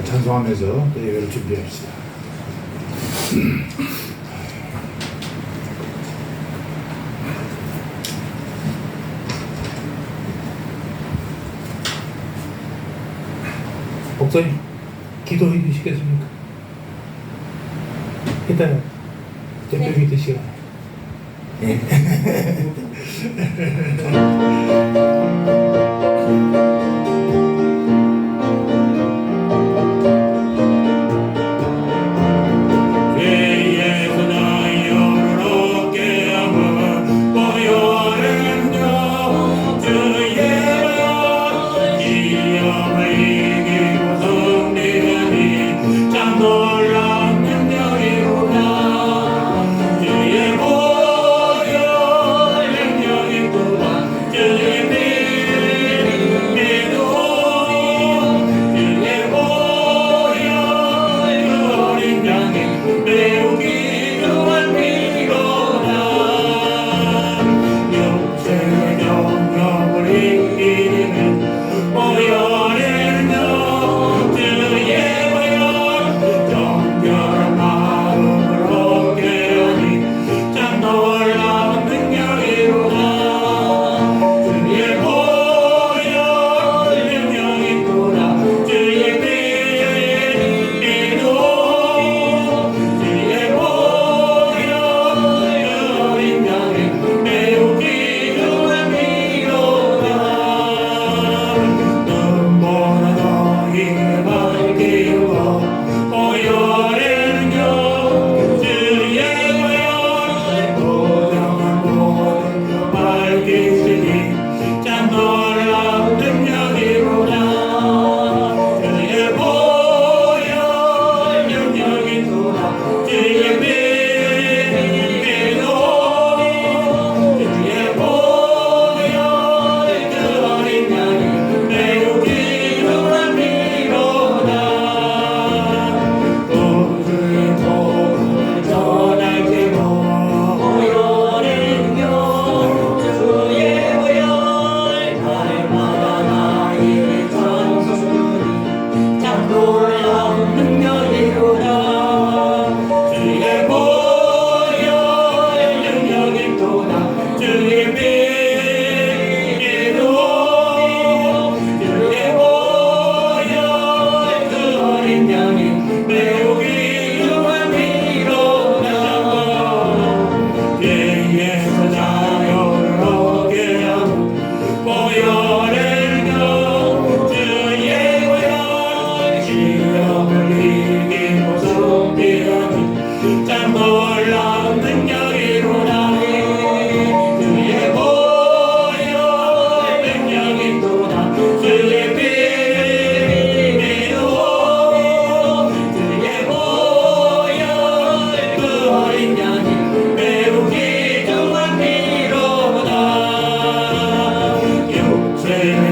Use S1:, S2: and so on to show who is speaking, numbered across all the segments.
S1: 찬송하면서 또 예배를 준비합시다. 목사님, 기도해 주시겠습니까? 이따 저녁에 드시라. 예.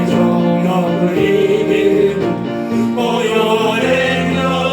S2: 종업을 이기는 보혈의 명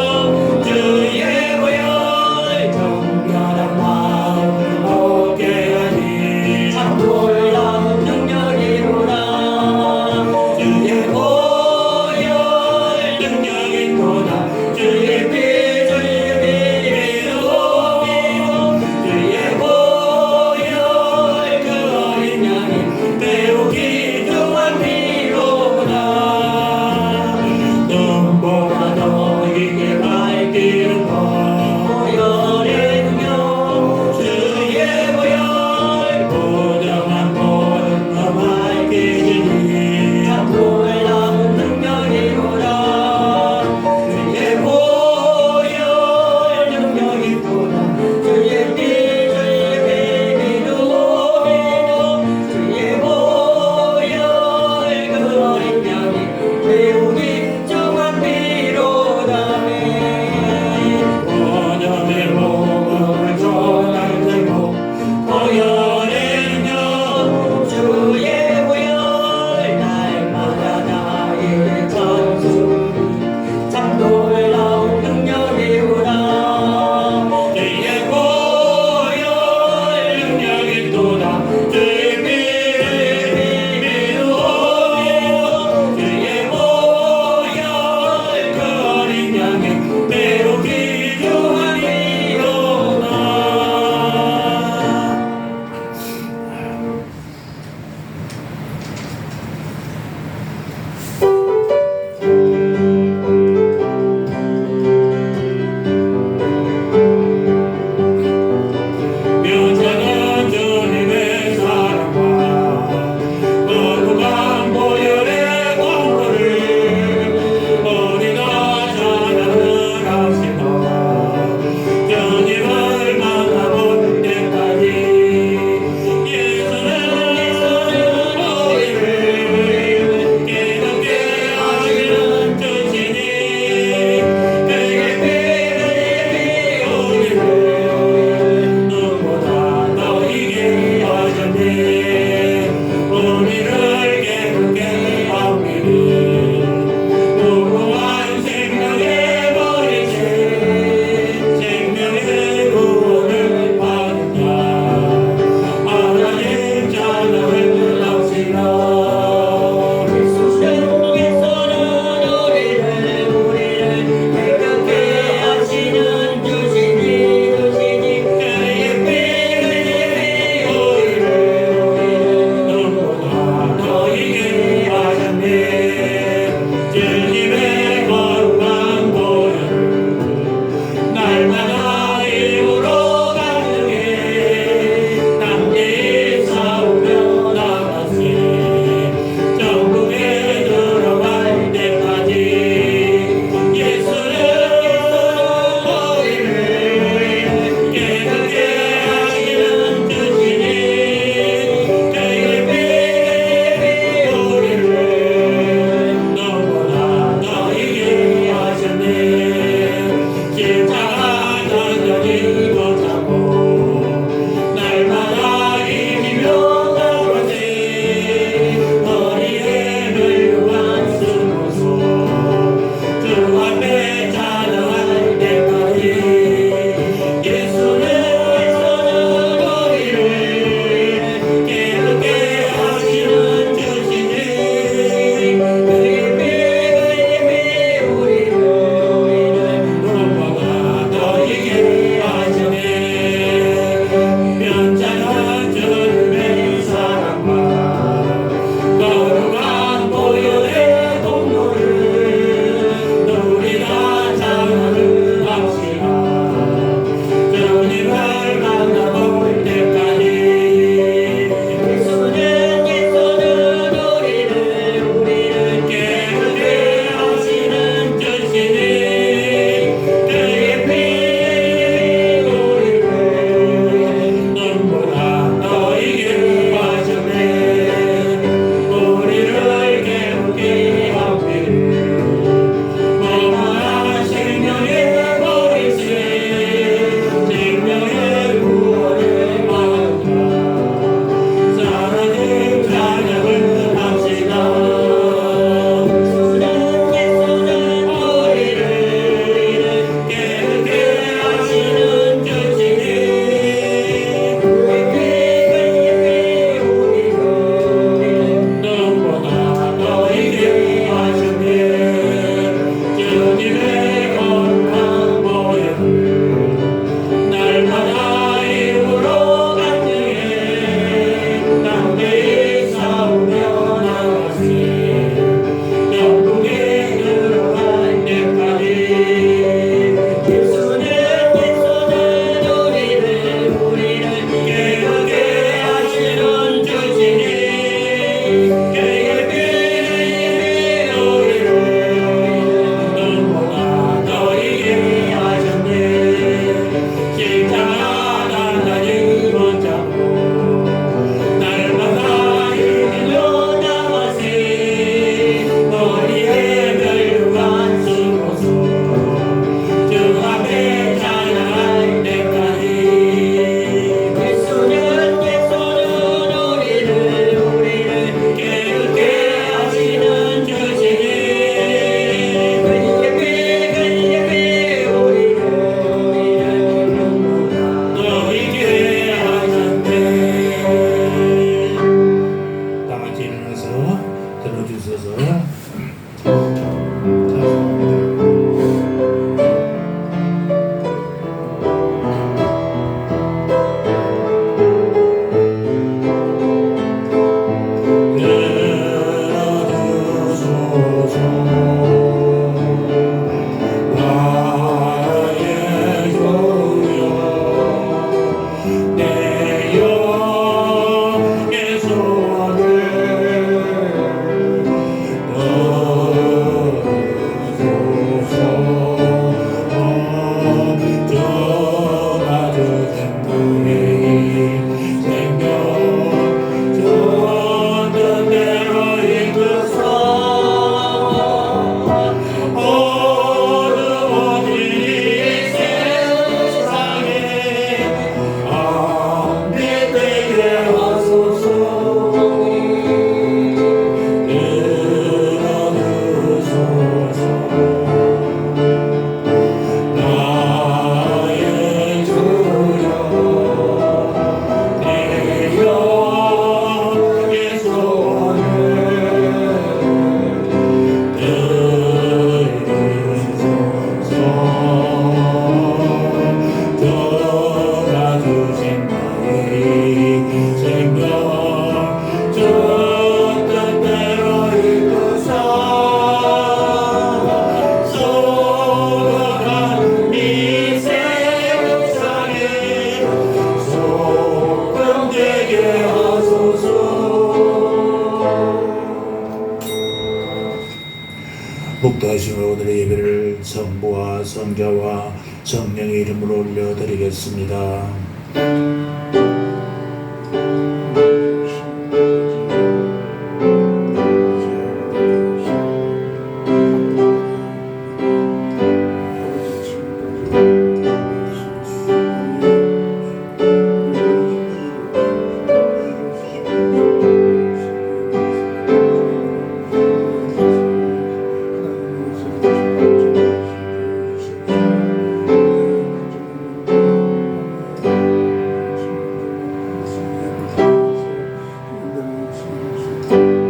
S1: 성자와 성령의 이름으로 올려드리겠습니다.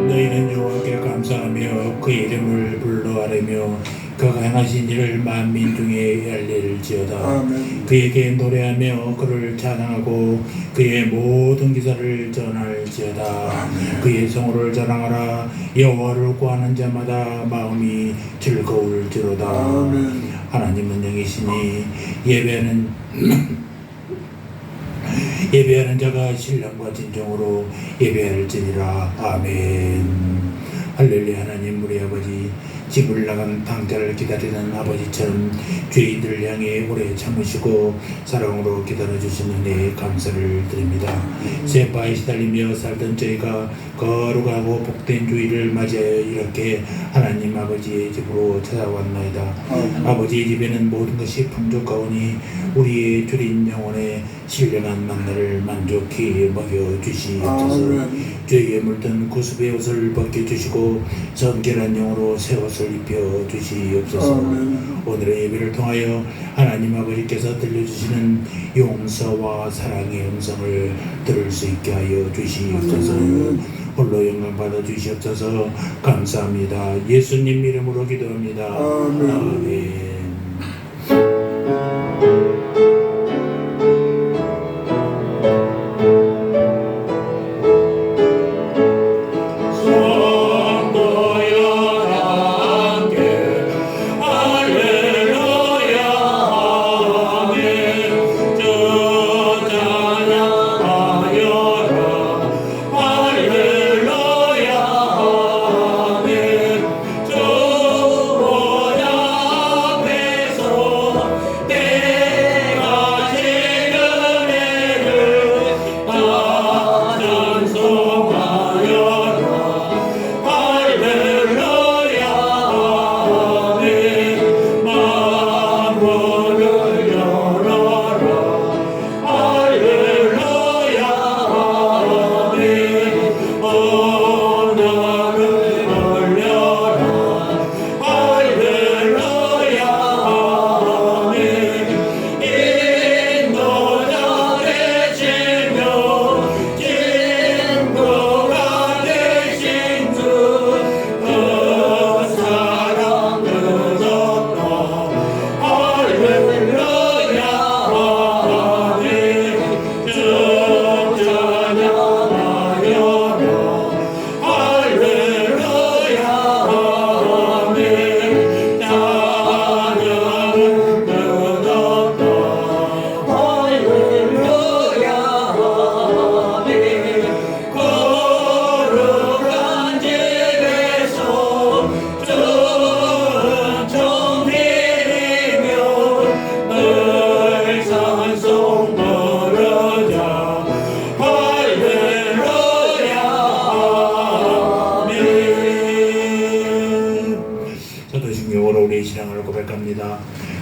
S1: 너희는 여호와께 감사하며 그의 이름을 불러 아뢰며 그가 행하신 일을 만민 중에 알릴지어다. 그에게 노래하며 그를 찬양하고 그의 모든 기사를 전할지어다. 그의 성호를 자랑하라. 여호와를 구하는 자마다 마음이 즐거울지로다. 하나님은 영이시니 예배하는 자가 신령과 진정으로 예배할지니라. 아멘. 할렐루야. 하나님, 우리 아버지, 집을 나간 당자를 기다리는 아버지처럼 죄인들을 향해 오래 참으시고 사랑으로 기다려주신 은혜에 감사를 드립니다. 세바에 시달리며 살던 저희가 거룩하고 복된 주일을 맞이하여 이렇게 하나님 아버지의 집으로 찾아왔나이다. 아버지의 집에는 모든 것이 풍족하오니 우리의 주린 영혼에 신령한 만나를 만족히 먹여주시옵소서. 죄에 물든 구습의 옷을 벗겨주시고 정결한 영으로 새 옷을 입혀주시옵소서. 오늘의 예배를 통하여 하나님 아버지께서 들려주시는 용서와 사랑의 음성을 들을 수 있게 하여 주시옵소서. 홀로 영광 받아 주시옵소서. 감사합니다. 예수님 이름으로 기도합니다. 아멘.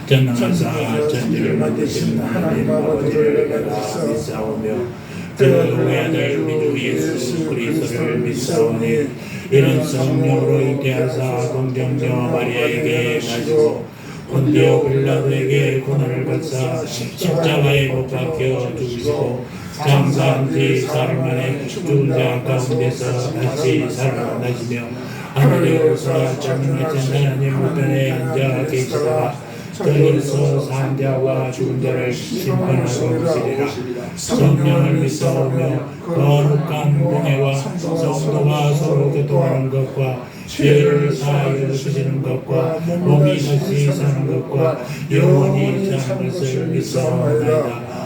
S1: 전능하사 천지를 만드신 하나님 아버지를 내가 믿사오며 그 외아들 우리 주 예수 그리스도를 믿사오니 이는 성령으로 잉태하사 동정녀 마리아에게 나시고 본디오 빌라도에게 고난을 받사 십자가에 못 박혀 죽으시고 장사한 지 사흘 만에 죽은 자 가운데서 다시 살아나시며 하늘에 오르사 전능하신 하나님 우편에 앉아 계시다가 저희로서 산자와 죽은 자를 심판하고 계시리라. 성령을 믿사오며 거룩한 공회와 성도가 서로 교통하는 것과 죄를 사하여 주시는 것과 몸이 다시 사는 것과 영원히 사는 것을 믿사옵나이다.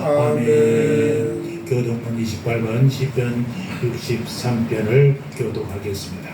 S1: 아멘. 교독문 28번 시편 63편을 교독하겠습니다.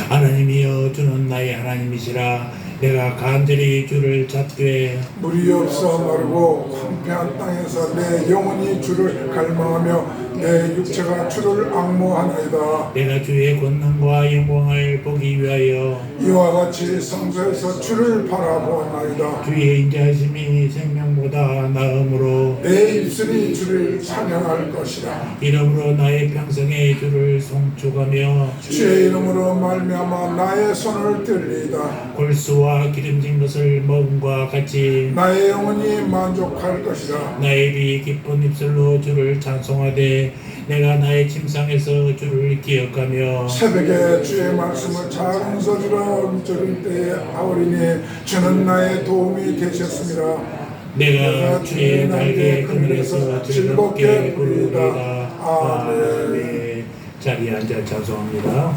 S1: 하나님이여 주는 나의 하나님이시라. 내가 간절히 주를 찾되
S2: 물이 없어 마르고 황폐한 땅에서 내 영혼이 주를 갈망하며 내 육체가 주를 앙모하나이다.
S1: 내가 주의 권능과 영광을 보기 위하여
S2: 이와 같이 성소에서 주를 바라보나이다.
S1: 주의 인자하심이 생명보다 나음으로
S2: 내 입술이 주를 찬양할 것이다.
S1: 이름으로 나의 평생에 주를 송축하며
S2: 주의 이름으로 말미암아 나의 손을 들리다.
S1: 골수와 기름진 것을 먹음과 같이
S2: 나의 영혼이 만족할 것이다.
S1: 나의 입이 기쁜 입술로 주를 찬송하되 내가 나의 침상에서 주를 기억하며
S2: 새벽에 주의 말씀을 작은 소리로 움직일 때에 하오리니 주는 나의 도움이 되셨습니다.
S1: 내가 주의 날개 그늘에서 즐겁게 부르리이다. 아멘. 자리에 앉아 찬송합니다.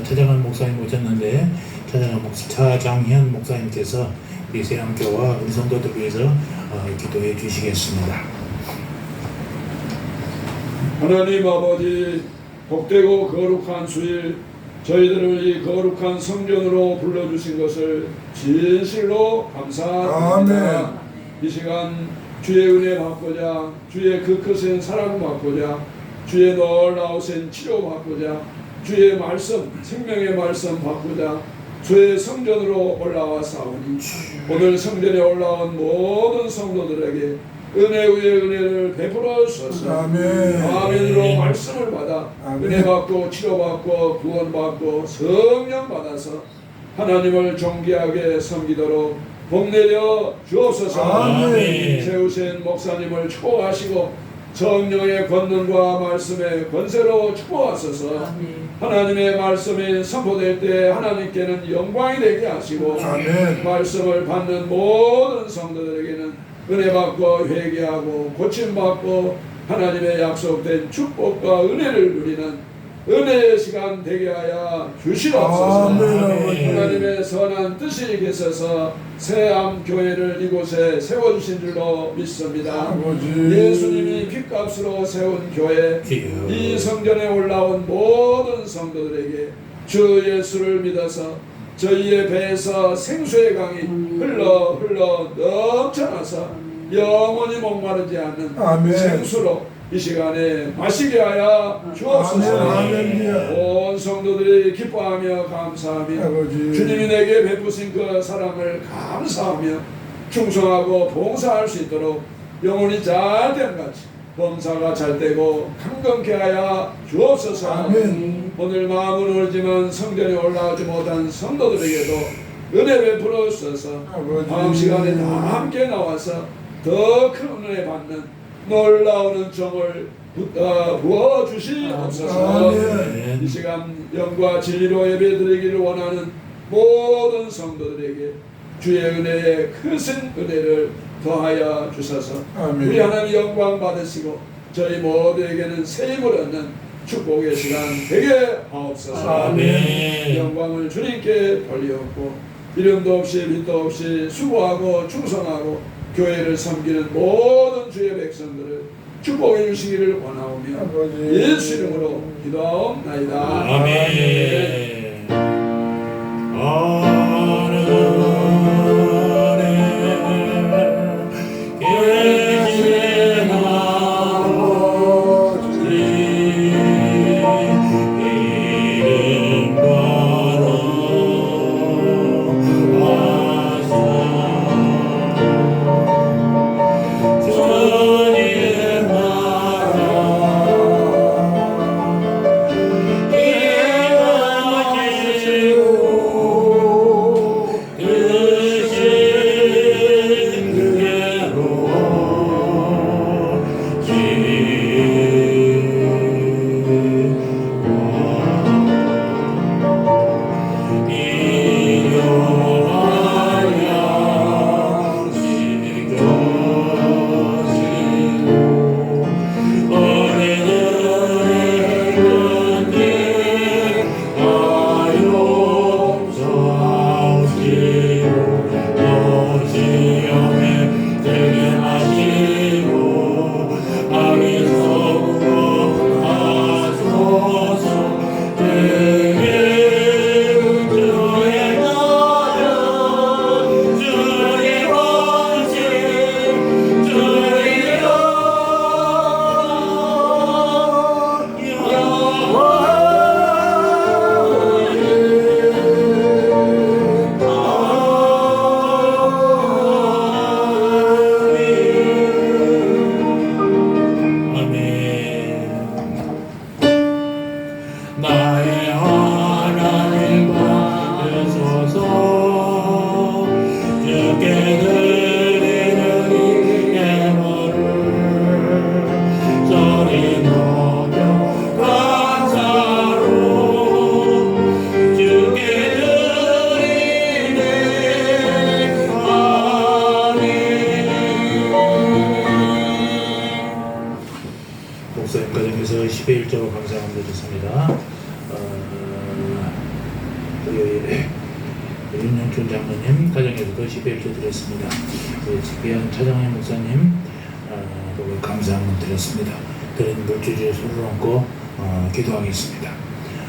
S1: 차장한 목사님 오셨는데 차장현 목사님께서 우리 세암교와 우리 성도들 위해서 기도해 주시겠습니다.
S3: 하나님 아버지, 복되고 거룩한 수일 저희들을 이 거룩한 성전으로 불러주신 것을 진실로 감사드립니다.
S2: 아멘.
S3: 이 시간 주의 은혜 받고자, 주의 그 크신 사랑 받고자, 주의 놀라우신 치료 받고자, 주의 말씀, 생명의 말씀 받고자 주의 성전으로 올라와사오니 오늘 성전에 올라온 모든 성도들에게 은혜 위에 은혜를 베풀어 주소서.
S2: 아멘.
S3: 아멘으로 말씀을 받아
S2: 아멘.
S3: 은혜 받고 치료받고 구원받고 성령 받아서 하나님을 존귀하게 섬기도록 복내려 주옵소서.
S2: 아멘.
S3: 세우신 목사님을 축복하시고 성령의 권능과 말씀의 권세로 축복하소서. 하나님의 말씀이 선포될 때 하나님께는 영광이 되게 하시고
S2: 아멘.
S3: 말씀을 받는 모든 성도들에게는 은혜 받고 회개하고 고침받고 하나님의 약속된 축복과 은혜를 누리는 은혜의 시간 되게 하여 주시옵소서.
S2: 아멘.
S3: 하나님의 선한 뜻이 계셔서 새암 교회를 이곳에 세워주신 줄로 믿습니다.
S2: 아버지.
S3: 예수님이 핏값으로 세운 교회, 이 성전에 올라온 모든 성도들에게 주 예수를 믿어서 저희의 배에서 생수의 강이 흘러 넘쳐나서 영원히 목마르지 않는
S2: 아멘.
S3: 생수로 이 시간에 마시게 하여 주옵소서.
S2: 아멘.
S3: 온 성도들이 기뻐하며 감사하며
S2: 아버지.
S3: 주님이 내게 베푸신 그 사랑을 감사하며 충성하고 봉사할 수 있도록 영혼이 잘됨같이 범사가 잘되고 강건케 하여 주옵소서.
S2: 아멘.
S3: 오늘 마음은 울지만 성전에 올라오지 못한 성도들에게도 은혜 베풀어 주셔서
S2: 아버지.
S3: 다음 시간에 다 함께 나와서 더 큰 은혜 받는 놀라운 정을 부어 주시옵소서.
S2: 아멘.
S3: 이 시간 영과 진리로 예배드리기를 원하는 모든 성도들에게 주의 은혜의 크신 은혜를 더하여 주셔서
S2: 아멘.
S3: 우리 하나님 영광 받으시고 저희 모두에게는 새 힘을 얻는 축복의 시간 되게 하옵소서.
S1: 아멘.
S3: 영광을 주님께 돌리옵고 이름도 없이 빛도 없이 수고하고 충성하고 교회를 섬기는 모든 주의 백성들을 축복해 주시기를 원하오며
S2: 아버지.
S3: 예수 이름으로 기도하옵나이다.
S1: 아멘. 목사님 가정에서 10회 1조로 감사함 드렸습니다. 윤영춘 장로님 가정에서도 10회 1조 드렸습니다. 집배한 차장현 목사님 감사함 드렸습니다. 드린 물주주의 손을 얹고 기도하겠습니다.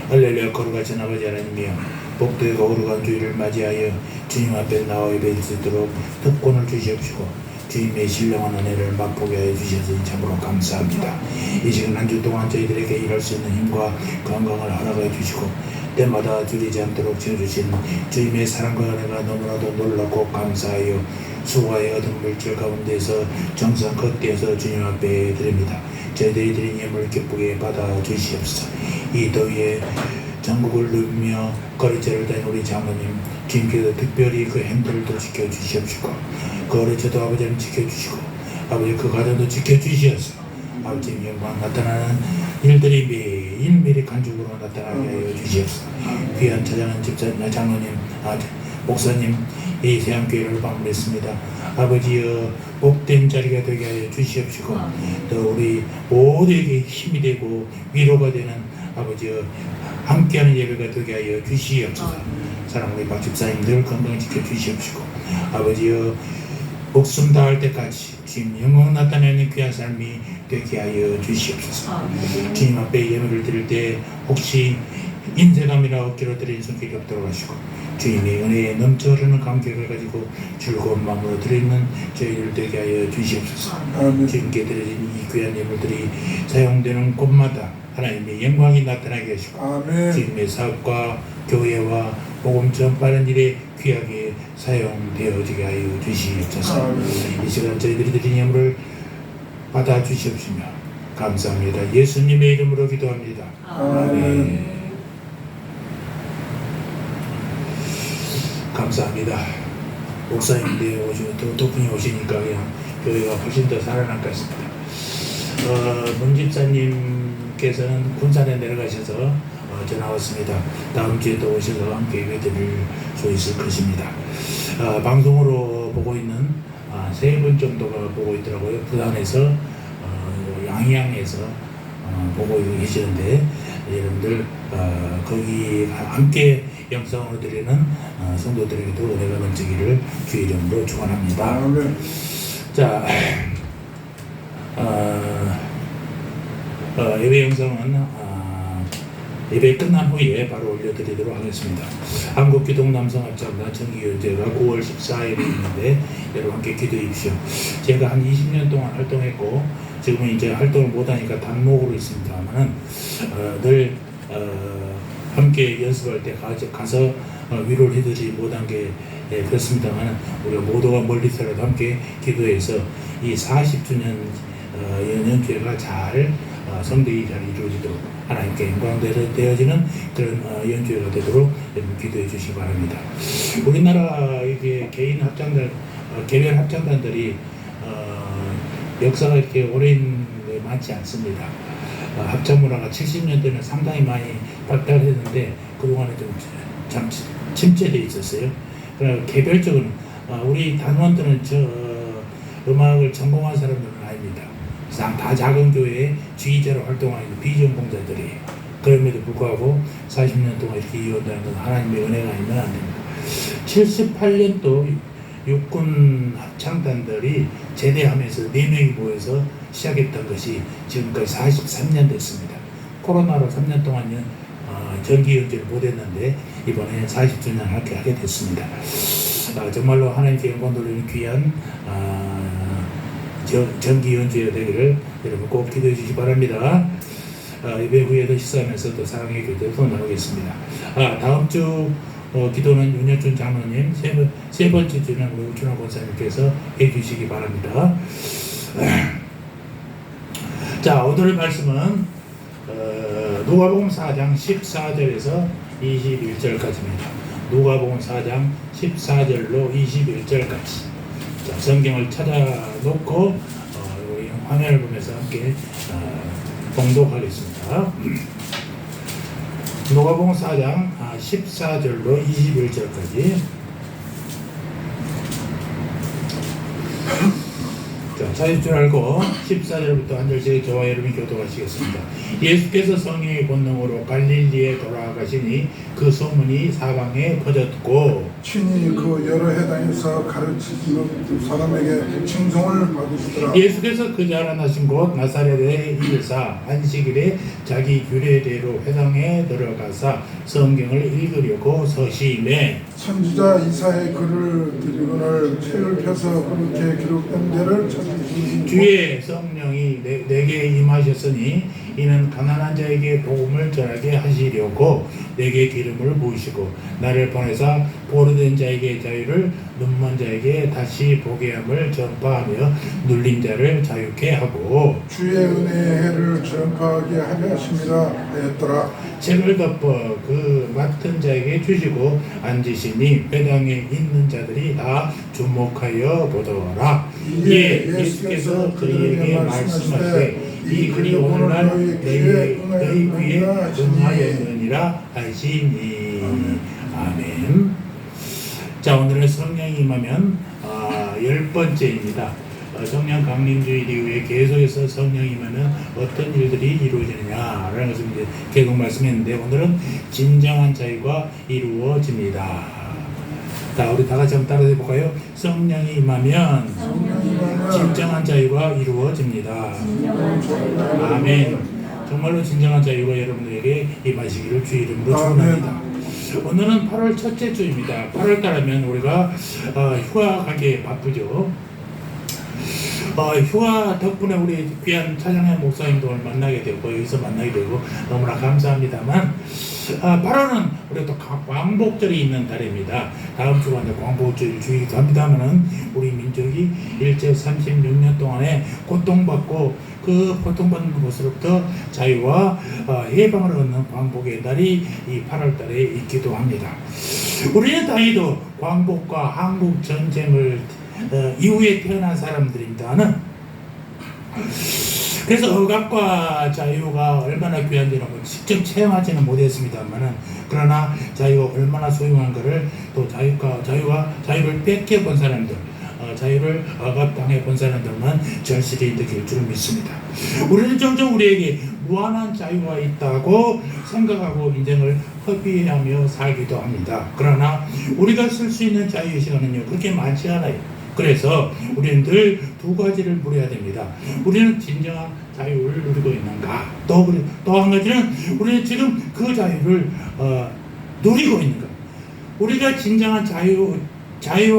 S1: 할렐루야. 거룩하신 아버지 하나님이여, 복되고 거룩한 주일을 맞이하여 주님 앞에 나와 예배드릴 수 있도록 특권을 주시옵시고 주님의 신령한 은혜를 맛보게 하여 주셔서 참으로 감사합니다. 이 시간 한 주 동안 저희들에게 일할 수 있는 힘과 건강을 허락해 주시고 때마다 줄이지 않도록 지어주신 주님의 사랑과 은혜가 너무나도 놀랍고 감사하여 수고의 어둠 물질 가운데서 정성껏 떼어서 주님 앞에 드립니다. 저희들이 드린 예물 기쁘게 받아 주시옵소서. 이 더위에 전국을 누비며 거리째를 다닌 우리 장로님, 주님께서 특별히 그 행들도 지켜주시옵시고 그 어려져도 아버지는 지켜주시고 아버지 그 가정도 지켜주시옵소서. 아버지 영광 나타나는 일들이 매일매일 간증으로 나타나게 하여 주시옵소서. 귀한 찾아가는 집사님, 장로님, 목사님, 이 세안교회를 방문했습니다. 아버지여, 복된 자리가 되게 하여 주시옵시고 또 우리 모두에게 힘이 되고 위로가 되는 아버지여 함께하는 예배가 되게 하여 주시옵소서. 사랑하는 박 집사님들 건강 지켜주시옵시고 아버지여 목숨 다할 때까지 주님 영광 나타내는 귀한 삶이 되게 하여 주시옵소서. 주님 앞에 예물을 드릴 때 혹시 인색함이나 억지로 드리는 손길이 없도록 하시고 주님의 은혜에 넘쳐 흐르는 감격을 가지고 즐거운 마음으로 드리는 저희들 되게 하여 주시옵소서. 주님께 드려진 이 귀한 예물들이 사용되는 곳마다 하나님의 영광이 나타나게 하시고
S2: 아멘.
S1: 주님의 사업과 교회와 복음 전파하는 일에 귀하게 사용되어지게 하여 주시옵소서. 이 시간 저희들이 드린 예물을 받아 주시옵시며 감사합니다. 예수님의 이름으로 기도합니다. 아멘. 감사합니다. 목사님들 오시고 또 도분이 오시니까 그냥 교회가 훨씬 더 살아날 것 같습니다. 문 집사님께서는 군산에 내려가셔서 전화 왔습니다. 다음 주에 또 오셔서 함께 예배드릴 수 있을 것입니다. 방송으로 보고 있는 3분 정도가 보고 있더라고요. 부산에서 양양에서 보고 계시는데 여러분들 거기 함께 영상으로 드리는 성도들에게도 은혜가 넘치기를 주의 이름으로 축원합니다.
S2: 아멘.
S1: 자, 예배 영상은 예배 끝난 후에 바로 올려드리도록 하겠습니다. 한국기독남성합창단 정기연재가 9월 14일에 있는데 여러분 함께 기도해 주십시오. 제가 한 20년 동안 활동했고 지금은 이제 활동을 못하니까 단목으로 있습니다만은 늘 함께 연습할 때 가서 위로를 해드리지 못한 게 그렇습니다만 우리가 모두가 멀리서라도 함께 기도해서 이 40주년 연주회가 잘 성대히 잘 이루어지도록 하나님께 영광되어지는 그런 연주회가 되도록 여러분 기도해 주시기 바랍니다. 우리나라 이게 개인 합창단, 개별 합창단들이 역사가 이렇게 오랜 게 많지 않습니다. 합창 문화가 70년대는 상당히 많이 발달했는데 그동안에 좀 참 침체되어 있었어요. 그러나 개별적으로 우리 단원들은 음악을 전공한 사람들은 아닙니다. 다 작은 교회에 지휘자로 활동하는 비전공자들이에요. 그럼에도 불구하고 40년 동안 이렇게 이어온다는 건 하나님의 은혜가 아니면 안 됩니다. 78년도 육군 합창단들이 제대하면서 4명이 모여서 시작했던 것이 지금까지 43년 됐습니다. 코로나로 3년 동안은 정기 연주를 못했는데 이번에 40주년 하게 됐습니다. 정말로 하나님께 영광 돌리는 귀한 정기 연주가 되기를 여러분 꼭 기도해 주시기 바랍니다. 예배 후에도 식사하면서 또 사랑의 교제도 나누겠습니다. 다음 주 기도는 윤여준 장로님, 세 번째 주는 우리 우춘호 권사님께서 해주시기 바랍니다. 자, 오늘 말씀은 누가복음 4장 14절에서 21절까지입니다. 누가복음 4장 14절로 21절까지. 자, 성경을 찾아놓고 우리 화면을 보면서 함께 봉독하겠습니다. 누가복음 4장 14절로 21절까지. 자, 자유인 줄 알고 14절부터 한 절씩 저와 여러분이 교도하시겠습니다. 예수께서 성령의 권능으로 갈릴리에 돌아가시니 그 소문이 사방에 퍼졌고
S2: 친히 그 여러 해당에서 가르치시는 사람에게 칭송을 받으시더라.
S1: 예수께서 그 자라나신 곳 나사렛에 이르사 안식일에 자기 규례대로 회당에 들어가사 성경을 읽으려고 서심해
S2: 선지자 이사의 글을 드리거늘 책을 펴서 그렇게 기록된 데를 찾으시니
S1: 주의 성령이 내게 임하셨으니 이는 가난한 자에게 복음을 전하게 하시려고 내게 기름을 부으시고 나를 보내사 보르된 자에게 자유를 눈먼 자에게 다시 보게 함을 전파하며 눌린 자를 자유케 하고
S2: 주의 은혜의 해를 전파하게 하려 하십니다 하였더라.
S1: 책을 덮어 그 맡은 자에게 주시고 앉으시니 회당에 있는 자들이 다 주목하여 보더라. 이에 예수께서 그에게 말씀하시되 이 글이 오늘날 너희 귀에 응하였느니라 하시니. 아멘. 자, 오늘은 성령이 임하면 10번째입니다. 성령 강림주일 이후에 계속해서 성령이 임하면 어떤 일들이 이루어지느냐라는 것을 이제 계속 말씀했는데 오늘은 진정한 자유가 이루어집니다. 자, 우리 다 같이 한번 따라해 볼까요? 성령이 임하면 진정한 자유가 이루어집니다. 아멘. 정말로 진정한 자유가 여러분들에게 임하시기를 주 이름으로 축원합니다. 오늘은 8월 첫째 주입니다. 8월 달하면 우리가 휴가 가기에 바쁘죠. 휴가 덕분에 우리 귀한 차장의 목사님들 만나게 되고 여기서 만나게 되고 너무나 감사합니다만 8월은 우리 또 광복절이 있는 달입니다. 다음 주가 이제 광복절 주이기도 합니다만은 우리 민족이 일제 36년 동안에 고통받고 그 고통받는 곳으로부터 자유와 해방을 얻는 광복의 날이 이 8월 달에 있기도 합니다. 우리는 다행히도 광복과 한국 전쟁을 이후에 태어난 사람들입니다는 그래서 억압과 자유가 얼마나 귀한지는 직접 체험하지는 못했습니다만은 그러나 자유가 얼마나 소중한 것을 또 자유를 뺏겨본 사람들 자유를 억압당해 본 사람들만 절실히 느낄 줄 믿습니다. 우리는 종종 우리에게 무한한 자유가 있다고 생각하고 인생을 허비하며 살기도 합니다. 그러나 우리가 쓸 수 있는 자유의 시간은요 그렇게 많지 않아요. 그래서 우리는 늘 두 가지를 물어야 됩니다. 우리는 진정한 자유를 누리고 있는가? 또 한 가지는 우리는 지금 그 자유를 누리고 있는가? 우리가 진정한 자유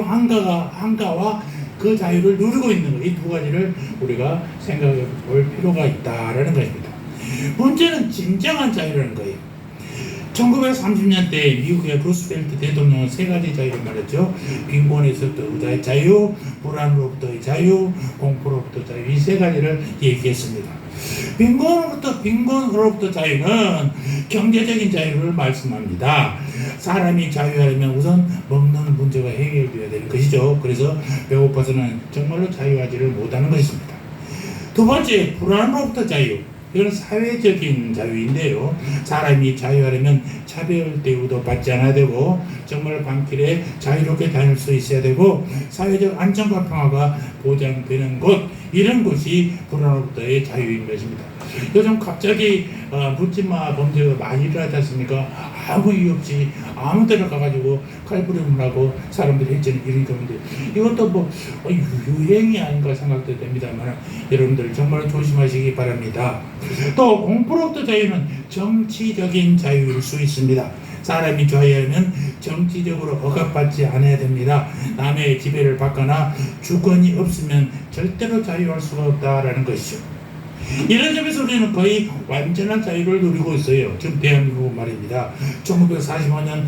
S1: 한가와 그 자유를 누리고 있는 것, 이 두 가지를 우리가 생각해 볼 필요가 있다라는 것입니다. 문제는 진정한 자유라는 거예요. 1930년대 미국의 루스벨트 대통령은 세 가지 자유를 말했죠. 빈곤에서부터 의자의 자유, 불안으로부터의 자유, 공포로부터 자유, 이 세 가지를 얘기했습니다. 빈곤으로부터 자유는 경제적인 자유를 말씀합니다. 사람이 자유하려면 우선 먹는 문제가 해결되어야 되는 것이죠. 그래서 배고파서는 정말로 자유하지를 못하는 것입니다. 두 번째, 불안으로부터 자유. 이건 사회적인 자유인데요. 사람이 자유하려면 차별 대우도 받지 않아야 되고 정말 밤길에 자유롭게 다닐 수 있어야 되고 사회적 안정과 평화가 보장되는 곳, 이런 곳이 불안으로부터의 자유인 것입니다. 요즘 갑자기 묻지마 범죄가 많이 일어나지 않습니까? 아무 이유 없이 아무 데나 가가지고 칼부림을 하고 사람들이 해치는 이런 경우인데 이것도 뭐 유행이 아닌가 생각도 됩니다만 여러분들 정말 조심하시기 바랍니다. 또 공포로부터 자유는 정치적인 자유일 수 있습니다. 사람이 자유하면 정치적으로 억압받지 않아야 됩니다. 남의 지배를 받거나 주권이 없으면 절대로 자유할 수가 없다라는 것이죠. 이런 점에서 우리는 거의 완전한 자유를 누리고 있어요. 지금 대한민국 말입니다. 1945년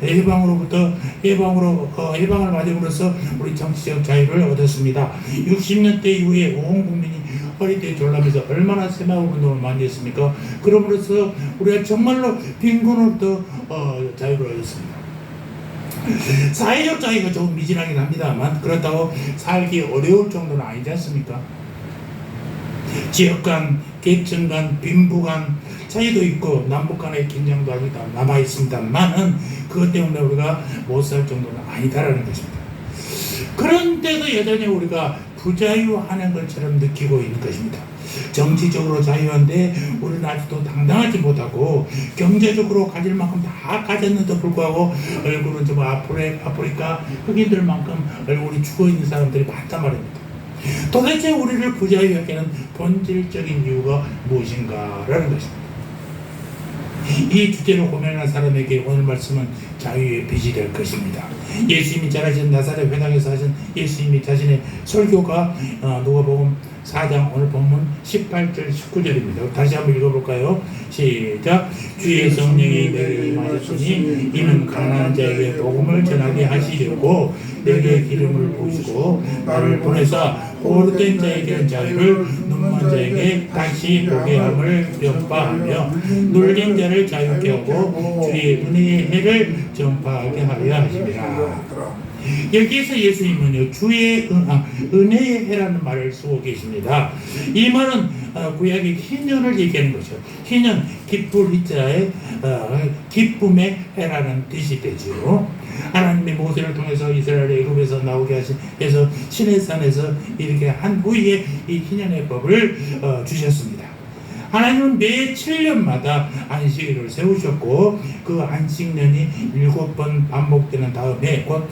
S1: 일본으로부터 해방을 맞음으로써 우리 정치적 자유를 얻었습니다. 60년대 이후에 온 국민이 허리띠에 졸라면서 얼마나 새마을 운동을 많이 했습니까? 그러므로써 우리가 정말로 빈곤으로부터 자유를 얻었습니다. 사회적 자유가 조금 미진하긴 합니다만 그렇다고 살기 어려울 정도는 아니지 않습니까? 지역 간, 계층 간, 빈부 간 차이도 있고 남북 간의 긴장도 아직 남아 있습니다만은 그것 때문에 우리가 못 살 정도는 아니다라는 것입니다. 그런데도 여전히 우리가 부자유하는 것처럼 느끼고 있는 것입니다. 정치적으로 자유한데 우리는 아직도 당당하지 못하고 경제적으로 가질 만큼 다 가졌는데도 불구하고 얼굴은 좀 아프리카 흑인들만큼 얼굴이 죽어있는 사람들이 많단 말입니다. 도대체 우리를 부자유하게 하는 본질적인 이유가 무엇인가라는 것입니다. 이 주제로 고민하는 사람에게 오늘 말씀은 자유의 빛이 될 것입니다. 예수님이 자라신 나사렛 회당에서 하신 예수님이 자신의 설교가 누가복음 4장 오늘 본문 18절 19절입니다. 다시 한번 읽어볼까요? 시작. 주의 성령이 내게 임하셨으니 이는 가난한 자에게 복음을 전하게 하시려고 내게 기름을 부으시고 나를 보내사 포로된 자에게는 자유를 눈먼 자에게 다시 보게 함을 전파하며 눌린 자를 자유케 하고 주의 은혜의 해를 전파하게 하려 하심이라. 여기에서 예수님은요 주의 은혜의 해라는 말을 쓰고 계십니다. 이 말은 구약의 희년을 얘기하는 거죠. 희년 기쁠 희자의 기쁨의 해라는 뜻이 되죠. 하나님의 모세를 통해서 이스라엘의 애굽에서 나오게 해서 시내산에서 이렇게 한 후에 이 희년의 법을 주셨습니다. 하나님은 매 7년마다 안식일을 세우셨고 그 안식년이 7번 반복되는 다음에 곧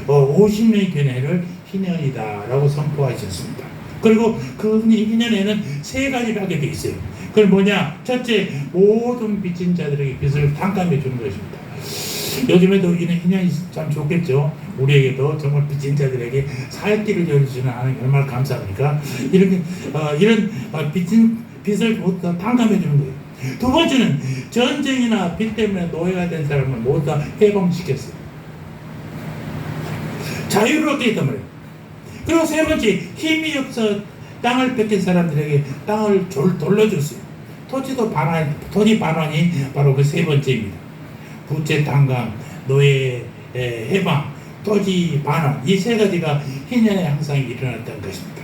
S1: 50년이 된 해를 희년이다라고 선포하셨습니다. 그리고 그 희년에는 3가지를 하게 돼 있어요. 그건 뭐냐? 첫째, 모든 빚진 자들에게 빚을 탕감해 주는 것입니다. 요즘에도 이런 희년이 참 좋겠죠. 우리에게도 정말 빚진 자들에게 사회길을 열어주는 하나님 얼마나 감사합니까? 이런 빚을 모두 탕감해 주는 거예요. 두 번째는 전쟁이나 빚 때문에 노예가 된 사람을 모두 다 해방시켰어요. 자유를 얻게 했단 말이에요. 그리고 세 번째, 힘이 없어 땅을 뺏긴 사람들에게 땅을 돌려줬어요. 토지 반환이 바로 그 세 번째입니다. 부채 탕감, 노예 해방, 토지 반환, 이 3가지가 희년에 항상 일어났던 것입니다.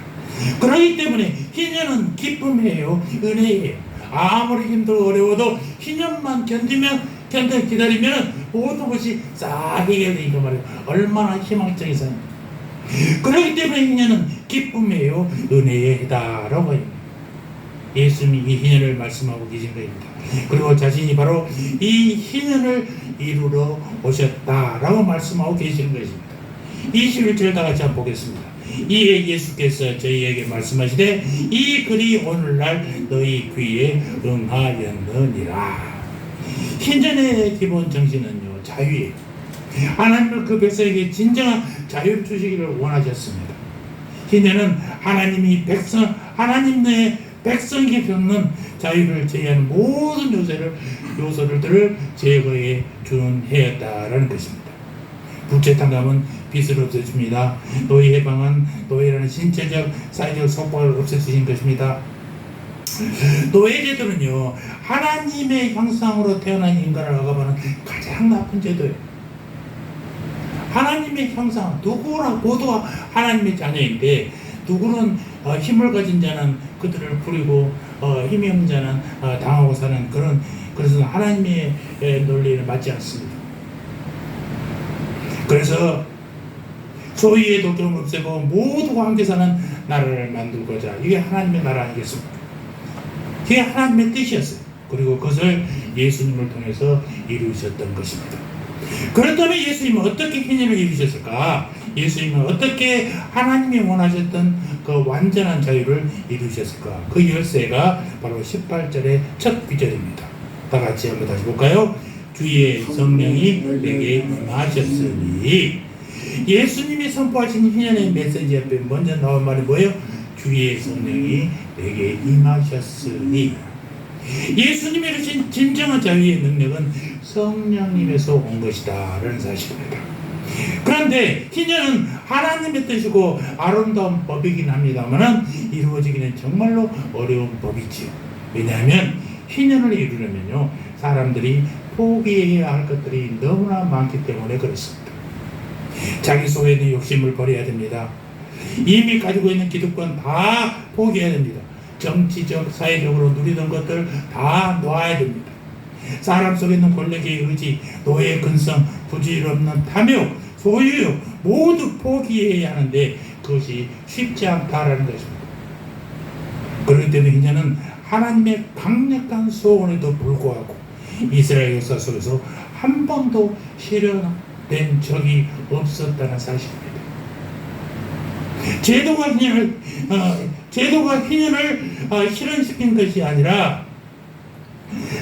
S1: 그렇기 때문에 희년은 기쁨이에요, 은혜예요. 아무리 힘들고 어려워도 희년만 기다리면 모든 것이 싹 해결되니까 말이에요. 얼마나 희망적인 삶. 그렇기 때문에 희년은 기쁨이에요, 은혜의 해다라고 해요. 예수님이 이 희년을 말씀하고 계신 것입니다. 그리고 자신이 바로 이 희년을 이루러 오셨다라고 말씀하고 계시는 것입니다. 21절 다 같이 한번 보겠습니다. 이에 예수께서 저희에게 말씀하시되 이 글이 오늘날 너희 귀에 응하였느니라. 희년의 기본 정신은요 자유예요. 하나님은 그 백성에게 진정한 자유를 주시기를 원하셨습니다. 희년은 하나님의 백성에게 겪는 자유를 제외하는 모든 요소들을 제거해 준 해였다라는 것입니다. 부채 탕감은 빚을 없애줍니다. 노예 해방은 노예라는 신체적, 사회적 속박을 없애주신 것입니다. 노예제도는요 하나님의 형상으로 태어난 인간을 억압하는 가장 나쁜 제도예요. 하나님의 형상, 누구나 모두가 하나님의 자녀인데 누구는 힘을 가진 자는 그들을 부리고 힘이 없는 자는 당하고 사는 그래서 하나님의 논리는 맞지 않습니다. 그래서 소위의 독점을 없애고 모두가 함께 사는 나라를 만들고자, 이게 하나님의 나라 아니겠습니까? 그게 하나님의 뜻이었어요. 그리고 그것을 예수님을 통해서 이루셨던 것입니다. 그렇다면 예수님은 어떻게 희년을 이루셨을까? 예수님은 어떻게 하나님이 원하셨던 그 완전한 자유를 이루셨을까? 그 열쇠가 바로 18절의 첫 구절입니다. 다 같이 한번 다시 볼까요? 주의 성령이 내게 임하셨으니. 예수님이 선포하신 희년의 메시지 앞에 먼저 나온 말이 뭐예요? 주의 성령이 내게 임하셨으니. 예수님이 이루신 진정한 자유의 능력은 성령님에서 온 것이다 라는 사실입니다. 그런데 희년은 하나님의 뜻이고 아름다운 법이긴 합니다만 이루어지기는 정말로 어려운 법이지요. 왜냐하면 희년을 이루려면요 사람들이 포기해야 할 것들이 너무나 많기 때문에 그렇습니다. 자기 속에 있는 욕심을 버려야 됩니다. 이미 가지고 있는 기득권 다 포기해야 됩니다. 정치적, 사회적으로 누리던 것들 다 놓아야 됩니다. 사람 속에 있는 권력의 의지, 노예의 근성, 부질없는 탐욕, 소유 모두 포기해야 하는데 그것이 쉽지 않다라는 것입니다. 그렇기 때문에 이제는 하나님의 강력한 소원에도 불구하고 이스라엘 역사 속에서 한 번도 실현된 적이 없었다는 사실입니다. 제도가 희년을 실현시킨 것이 아니라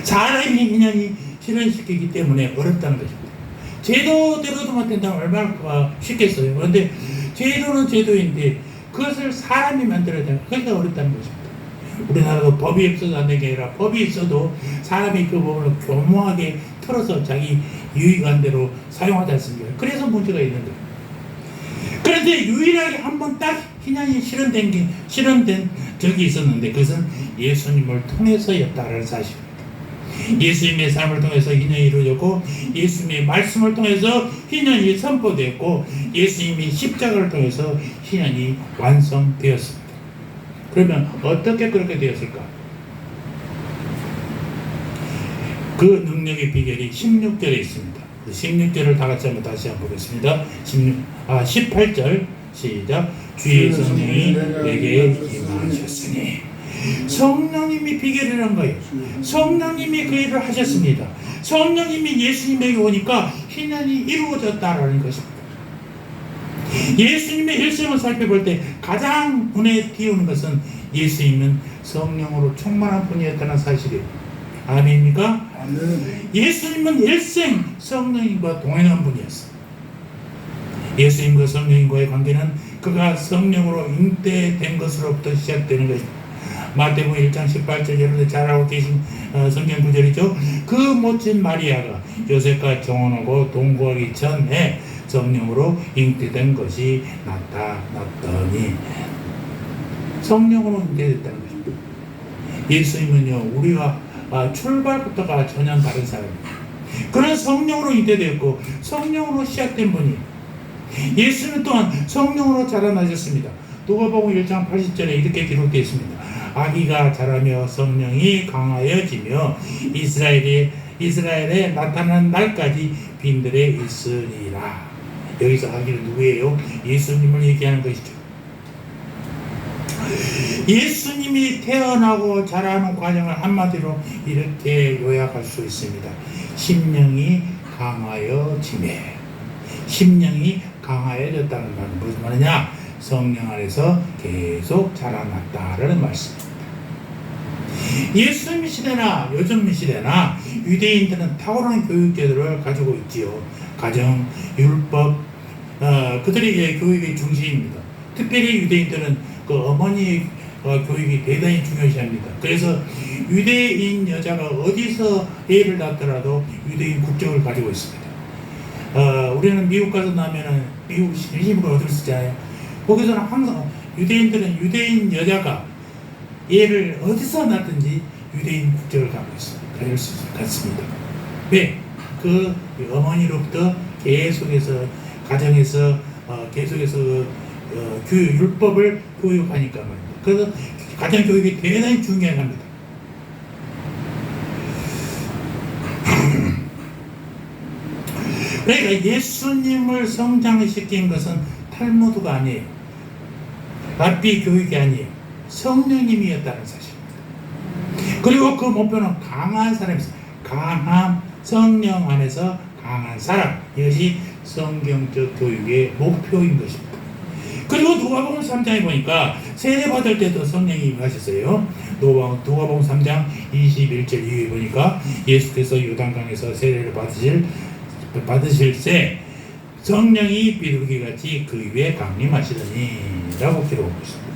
S1: 사람이 희년이 실현시키기 때문에 어렵다는 것입니다. 제도대로도만 된다면 얼마나 쉽겠어요. 그런데 제도는 제도인데 그것을 사람이 만들어야 되는 그게 어렵다는 것입니다. 우리나라도 법이 없어서 안 되는 게 아니라 법이 있어도 사람이 그 법을 교묘하게 틀어서 자기 유익한 대로 사용하지 않습니까? 그래서 문제가 있는 거예요. 그런데 유일하게 한 번 딱 희년이 실현된 적이 있었는데 그것은 예수님을 통해서였다라는 사실입니다. 예수님의 삶을 통해서 희년이 이루어졌고 예수님의 말씀을 통해서 희년이 선포되었고 예수님이 십자가를 통해서 희년이 완성되었습니다. 그러면 어떻게 그렇게 되었을까? 그 능력의 비결이 16절에 있습니다. 16절을 다 같이 한번 다시 한번 보겠습니다. 18절 시작. 주의 성령이 내게 임하셨으니. 성령님이 비결이라는 거예요. 성령님이 그 일을 하셨습니다. 성령님이 예수님에게 오니까 희년이 이루어졌다라는 것입니다. 예수님의 일생을 살펴볼 때 가장 눈에 띄우는 것은 예수님은 성령으로 충만한 분이었다는 사실이에요. 아멘입니까?
S2: 아멘.
S1: 예수님은 일생 성령님과 동행한 분이었어요. 예수님과 성령님과의 관계는 그가 성령으로 잉태된 것으로부터 시작되는 것입니다. 마태복음 1장 18절 여러분들 잘 알고 계신 성경 구절이죠. 그 모친 마리아가 요셉과 정혼하고 동거하기 전에 성령으로 잉태된 것이 나타났더니 성령으로 잉태됐다는 것입니다. 예수님은요 우리가 출발부터가 전혀 다른 사람입니다. 그런 성령으로 잉태되었고 성령으로 시작된 분이에요. 예수님 또한 성령으로 자라나셨습니다. 누가복음 1장 80절에 이렇게 기록되어 있습니다. 아기가 자라며 성령이 강하여지며 이스라엘에 나타난 날까지 빈들에 있으리라. 여기서 아기는 누구예요? 예수님을 얘기하는 것이죠. 예수님이 태어나고 자라는 과정을 한마디로 이렇게 요약할 수 있습니다. 심령이 강하여지매. 심령이 강하여졌다는 말은 무슨 말이냐? 성령 안에서 계속 자라났다라는 말씀입니다. 예수님 시대나 요즘 시대나 유대인들은 탁월한 교육 제도를 가지고 있지요. 가정, 율법, 그들의 교육의 중심입니다. 특별히 유대인들은 그 어머니 교육이 대단히 중요시합니다. 그래서 유대인 여자가 어디서 애를 낳더라도 유대인 국적을 가지고 있습니다. 우리는 미국 가서 나면은 미국 시민으로 얻을 수 있잖아요. 거기서는 항상 유대인들은 유대인 여자가 얘를 어디서 낳든지 유대인 국적을 갖고 있습니다. 가질 수 있습니다. 왜? 그 어머니로부터 계속해서 가정에서 계속해서 율법을 교육하니까 말입니다. 그래서 가정 교육이 대단히 중요합니다. 그러니까 예수님을 성장시킨 것은 탈무드가 아니에요. 랍비 교육이 아니에요. 성령님이었다는 사실입니다. 그리고 그 목표는 강한 사람이었어요. 강한 성령 안에서 강한 사람. 이것이 성경적 교육의 목표인 것입니다. 그리고 누가복음 3장에 보니까 세례 받을 때도 성령이 임하셨어요. 누가복음 3장 21절 이후에 보니까 예수께서 요단강에서 세례를 받으실 때 성령이 비둘기같이 그 위에 강림하시더니 라고 기록하고 있습니다.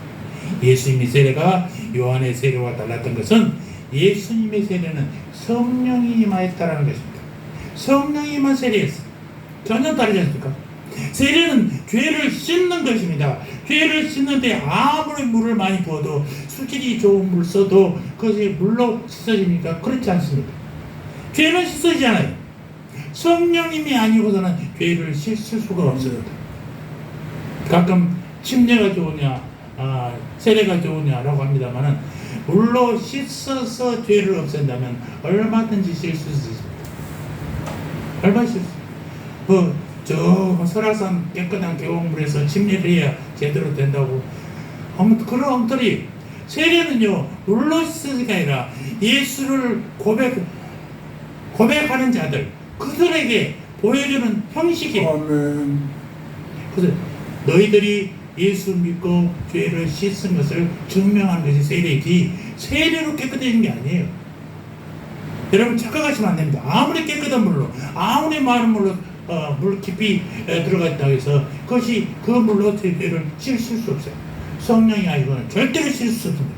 S1: 예수님의 세례가 요한의 세례와 달랐던 것은 예수님의 세례는 성령이 임하였다는 것입니다. 성령이 임한 세례였어요. 전혀 다르지 않습니까? 세례는 죄를 씻는 것입니다. 죄를 씻는데 아무리 물을 많이 부어도 수질이 좋은 물 써도 그것이 물로 씻어집니까? 그렇지 않습니다. 죄는 씻어지지 않아요. 성령님이 아니고서는 죄를 씻을 수가 없습니다. 가끔 침례가 좋으냐 세례가 좋으냐라고 합니다만은 물로 씻어서 죄를 없앤다면 얼마든지 씻을 수 있습니다. 얼마든지 저 설악산 깨끗한 계곡물에서 침례를 해야 제대로 된다고. 아무튼 그런 엉터리. 세례는요 물로 씻어서가 아니라 예수를 고백하는 자들, 그들에게 보여주는 형식이에요.
S2: 아멘.
S1: 그래서 너희들이 예수 믿고 죄를 씻은 것을 증명하는 것이 세례이지, 세례로 깨끗해진 게 아니에요. 여러분 착각하시면 안 됩니다. 아무리 깨끗한 물로, 아무리 많은 물로 물 깊이 들어가 있다고 해서 그것이 그 물로 죄를 씻을 수 없어요. 성령이 아니고는 절대로 씻을 수 없습니다.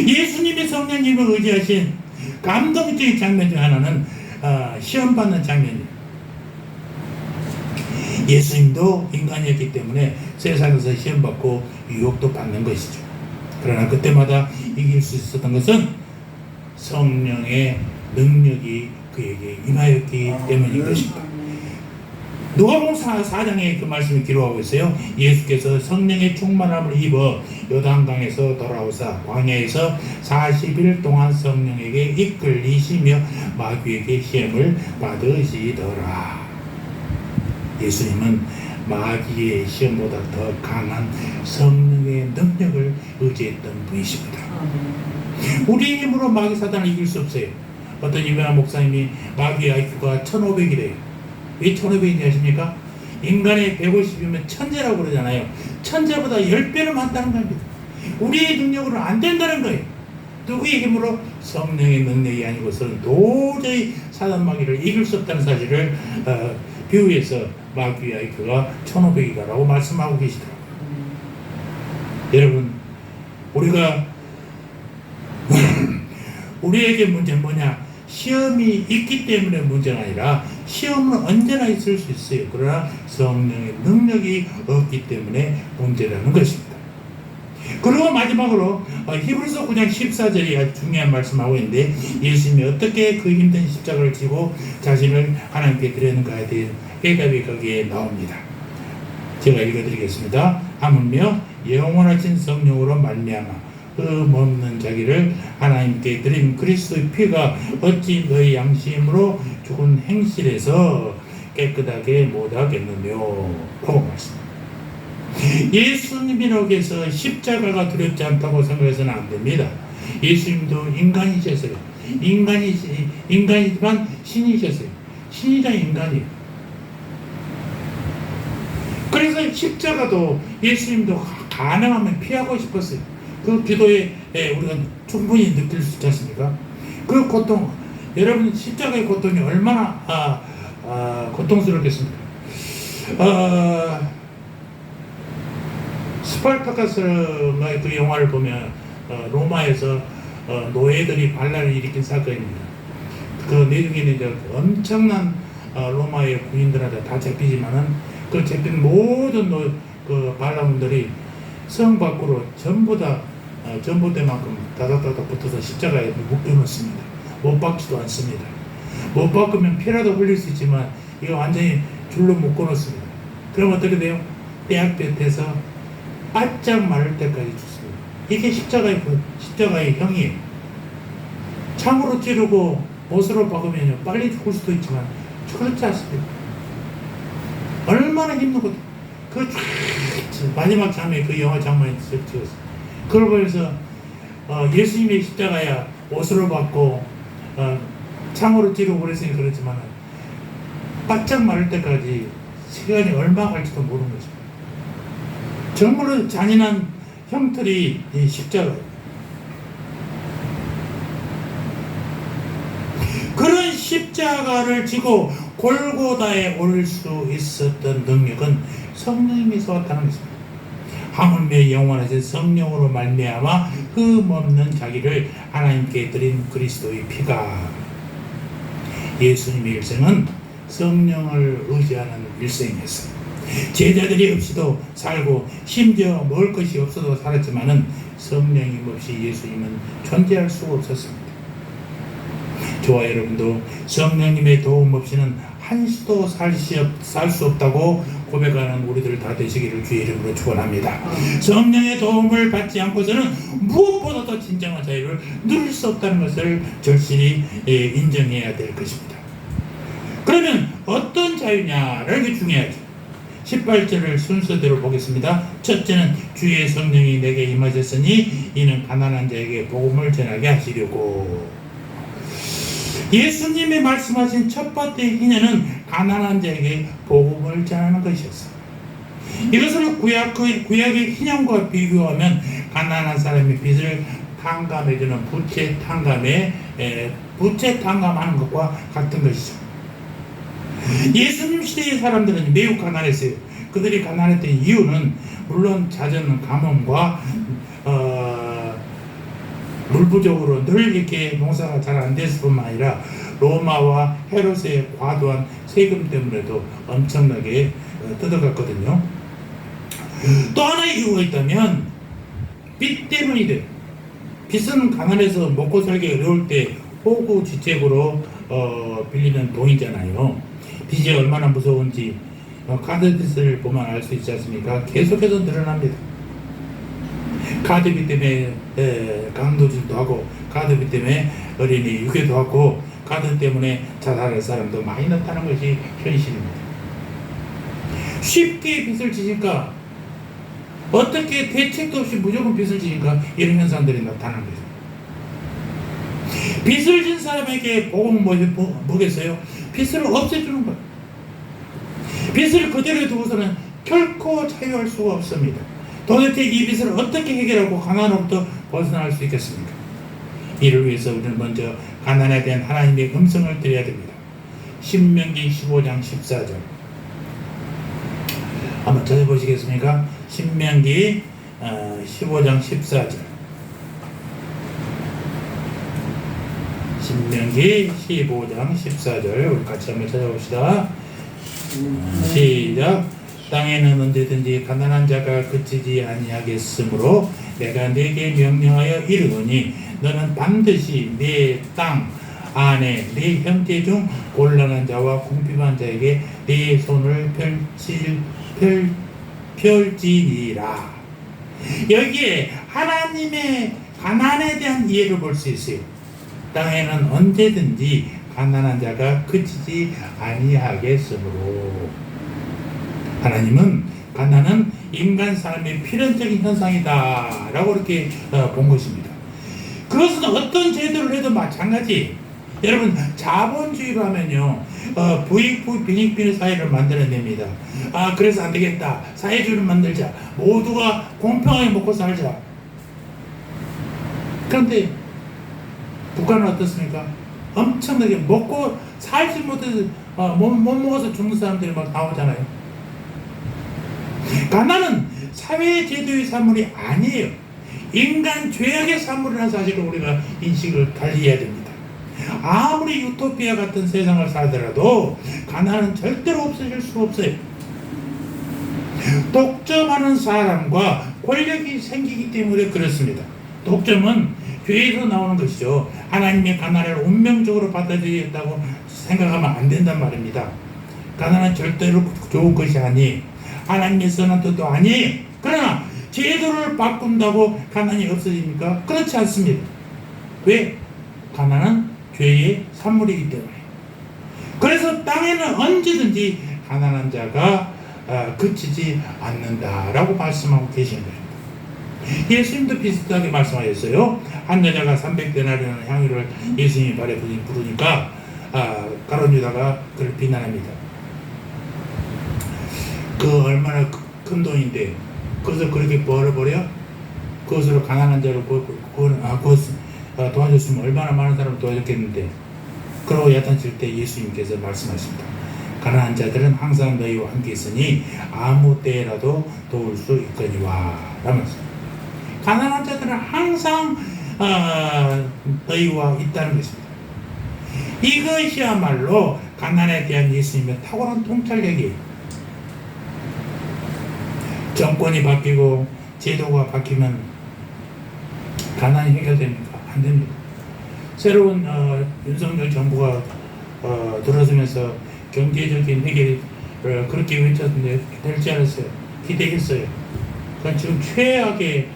S1: 예수님이 성령님을 의지하신 감동적인 장면 중 하나는 시험 받는 장면이에요. 예수님도 인간이었기 때문에 세상에서 시험 받고 유혹도 받는 것이죠. 그러나 그때마다 이길 수 있었던 것은 성령의 능력이 그에게 임하였기 때문인 것입니다. 누가복음 4장에 그 말씀을 기록하고 있어요. 예수께서 성령의 충만함을 입어 요단강에서 돌아오사 광야에서 40일 동안 성령에게 이끌리시며 마귀에게 시험을 받으시더라. 예수님은 마귀의 시험보다 더 강한 성령의 능력을 의지했던 분이십니다. 우리 힘으로 마귀 사단을 이길 수 없어요. 어떤 유명한 목사님이 마귀의 IQ가 1500이래요. 왜 1500인지 아십니까? 인간의 150이면 천재라고 그러잖아요. 천재보다 10배는 많다는 겁니다. 우리의 능력으로는 안 된다는 거예요. 누구의 힘으로? 성령의 능력이 아니고서는 도저히 사단 마귀를 이길 수 없다는 사실을 비유해서 마귀의 IQ가 1500이다라고 말씀하고 계시더라고요. 여러분, 우리에게 문제는 뭐냐? 시험이 있기 때문에 문제가 아니라 시험은 언제나 있을 수 있어요. 그러나 성령의 능력이 없기 때문에 문제라는 것입니다. 그리고 마지막으로 히브리서 9장 14절이 아주 중요한 말씀하고 있는데, 예수님이 어떻게 그 힘든 십자가를 지고 자신을 하나님께 드렸는가에 대한 해답이 거기에 나옵니다. 제가 읽어드리겠습니다. 하물며 영원하신 성령으로 말미암아 흠없는 자기를 하나님께 드린 그리스도의 피가 어찌 너희 양심으로 죽은 행실에서 깨끗하게 못하겠느냐 라고 말씀합니다. 예수님이라고 해서 십자가가 두렵지 않다고 생각해서는 안 됩니다. 예수님도 인간이셨어요. 인간이지만 신이셨어요. 신이란 인간이에요. 그래서 십자가도 예수님도 가능하면 피하고 싶었어요. 그 기도에 우리가 충분히 느낄 수 있지 않습니까? 그 고통, 여러분 십자가의 고통이 얼마나 고통스럽겠습니까? 스파르타쿠스의 그 영화를 보면 로마에서 노예들이 반란을 일으킨 사건입니다. 그 내중에는 이제 엄청난 로마의 군인들한테 다 잡히지만은 그 잡힌 모든 그 반란군들이 성 밖으로 전부 다 전봇대만큼 다닥다닥 붙어서 십자가에 묶여놓습니다. 못 박지도 않습니다. 못 박으면 피라도 흘릴 수 있지만 이거 완전히 줄로 묶어놓습니다. 그럼 어떻게 돼요? 떼약볕에서 바짝 마를 때까지 죽습니다. 이게 십자가의 형이에요. 창으로 찌르고 못으로 박으면 빨리 죽을 수도 있지만 그렇지 않습니다. 얼마나 힘든 것도 그 마지막 장면, 그 영화 장면이 찍었어요. 그걸 보면서 예수님의 십자가야 옷으로 받고 창으로 찌르고 그랬으니 그렇지만 바짝 마를 때까지 시간이 얼마 갈지도 모르는 거죠. 정말로 잔인한 형틀이 이 십자가예요. 그런 십자가를 지고 골고다에 오를 수 있었던 능력은 성령님에서 왔다는 것입니다. 하물며 영원하신 성령으로 말미암아 흠없는 자기를 하나님께 드린 그리스도의 피가. 예수님의 일생은 성령을 의지하는 일생이었어요. 제자들이 없이도 살고 심지어 먹을 것이 없어도 살았지만은 성령님 없이 예수님은 존재할 수가 없었습니다. 저와 여러분도 성령님의 도움 없이는 한시도 살 수 없다고 고백하는 우리들 다 되시기를 주의 이름으로 축원합니다. 성령의 도움을 받지 않고서는 무엇보다도 진정한 자유를 누릴 수 없다는 것을 절실히 인정해야 될 것입니다. 그러면 어떤 자유냐라는 게 중요하죠. 18절을 순서대로 보겠습니다. 첫째는 주의 성령이 내게 임하셨으니 이는 가난한 자에게 복음을 전하게 하시려고. 예수님이 말씀하신 첫 번째 희년은 가난한 자에게 복음을 전하는 것이었어요. 이것을 구약의 희년과 비교하면 가난한 사람의 빚을 탕감해주는 부채 탕감하는 것과 같은 것이죠. 예수님 시대의 사람들은 매우 가난했어요. 그들이 가난했던 이유는 물론 잦은 가뭄과 물 부족으로 늘 이렇게 농사가 잘 안 됐을 뿐만 아니라 로마와 헤롯의 과도한 세금 때문에도 엄청나게 뜯어갔거든요. 또 하나의 이유가 있다면 빚 때문이래요. 빚은 가난해서 먹고 살기 어려울 때 호구지책으로 빌리는 돈이잖아요. 빚이 얼마나 무서운지 카드 빚을 보면 알 수 있지 않습니까? 계속해서 늘어납니다. 카드빚 때문에 강도질도 하고, 카드빚 때문에 어린이 유괴도 하고, 카드 때문에 자살할 사람도 많이 나타나는 것이 현실입니다. 쉽게 빚을 지니까, 어떻게 대책도 없이 무조건 빚을 지니까 이런 현상들이 나타나는 거죠. 빚을 진 사람에게 복음은 뭐겠어요? 빚을 없애주는 거예요. 빚을 그대로 두고서는 결코 자유할 수가 없습니다. 도대체 이 빚을 어떻게 해결하고 가난으로부터 벗어날 수 있겠습니까? 이를 위해서 우리는 먼저 가난에 대한 하나님의 음성을 드려야 됩니다. 신명기 15장 14절 한번 찾아보시겠습니까? 신명기 15장 14절. 신명기 15장 14절 우리 같이 한번 찾아봅시다. 시작. 땅에는 언제든지 가난한 자가 그치지 아니하겠으므로 내가 네게 명령하여 이르노니 너는 반드시 네 땅 안에 네 형제 중 곤란한 자와 궁핍한 자에게 네 손을 펼지니라. 여기에 하나님의 가난에 대한 이해를 볼 수 있어요. 땅에는 언제든지 가난한 자가 그치지 아니하겠으므로. 하나님은 가난은 인간 삶의 필연적인 현상이다 라고 이렇게 본 것입니다. 그것은 어떤 제도를 해도 마찬가지. 여러분, 자본주의로 하면요, 부익부 빈익빈의 사회를 만들어냅니다. 그래서 안 되겠다, 사회주의를 만들자, 모두가 공평하게 먹고 살자. 그런데 북한은 어떻습니까? 엄청나게 먹고 살지 못해서 못 먹어서 죽는 사람들이 막 나오잖아요. 가난은 사회제도의 산물이 아니에요. 인간 죄악의 산물이라는 사실을 우리가 인식을 달리해야 됩니다. 아무리 유토피아 같은 세상을 살더라도 가난은 절대로 없어질 수 없어요. 독점하는 사람과 권력이 생기기 때문에 그렇습니다. 독점은 죄에서 나오는 것이죠. 하나님의 가난을 운명적으로 받아들이겠다고 생각하면 안 된단 말입니다. 가난은 절대로 좋은 것이 아니에요. 하나님의 선한 뜻도 아니에요. 그러나 제도를 바꾼다고 가난이 없어집니까? 그렇지 않습니다. 왜? 가난은 죄의 산물이기 때문에. 그래서 땅에는 언제든지 가난한 자가 그치지 않는다라고 말씀하고 계시는 거예요. 예수님도 비슷하게 말씀하셨어요. 한 여자가 300데나리라는 향유를 예수님이 발에 부르니까 가룟 유다가 그를 비난합니다. 그 얼마나 큰 돈인데 그것을 그렇게 벌어버려? 그것으로 가난한 자를 도와줬으면 얼마나 많은 사람을 도와줬겠는데. 그러고 야단칠 때 예수님께서 말씀하십니다. 가난한 자들은 항상 너희와 함께 있으니 아무 때라도 도울 수 있거니와 라면서, 가난한 자들은 항상 너희와 있다는 것입니다. 이것이야말로 가난에 대한 예수님의 탁월한 통찰력이에요. 정권이 바뀌고 제도가 바뀌면 가난이 해결됩니까? 안 됩니다. 새로운 윤석열 정부가 들어서면서 경제적인 해결을 그렇게 외쳤는데 될지 않았어요. 기대했어요. 그건 지금 최악의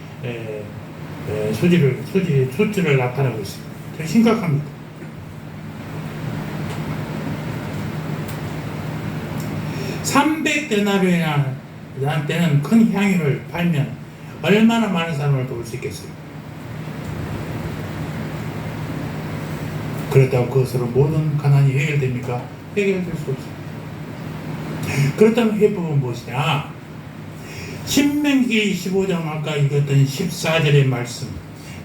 S1: 수치를 나타나고 있습니다. 심각합니다. 300데나리온한테는 큰 향유를 팔면 얼마나 많은 사람을 도울 수 있겠어요? 그렇다고 그것으로 모든 가난이 해결됩니까? 해결될 수 없어요. 그렇다면 해법은 무엇이냐? 신명기 15장 아까 읽었던 14절의 말씀,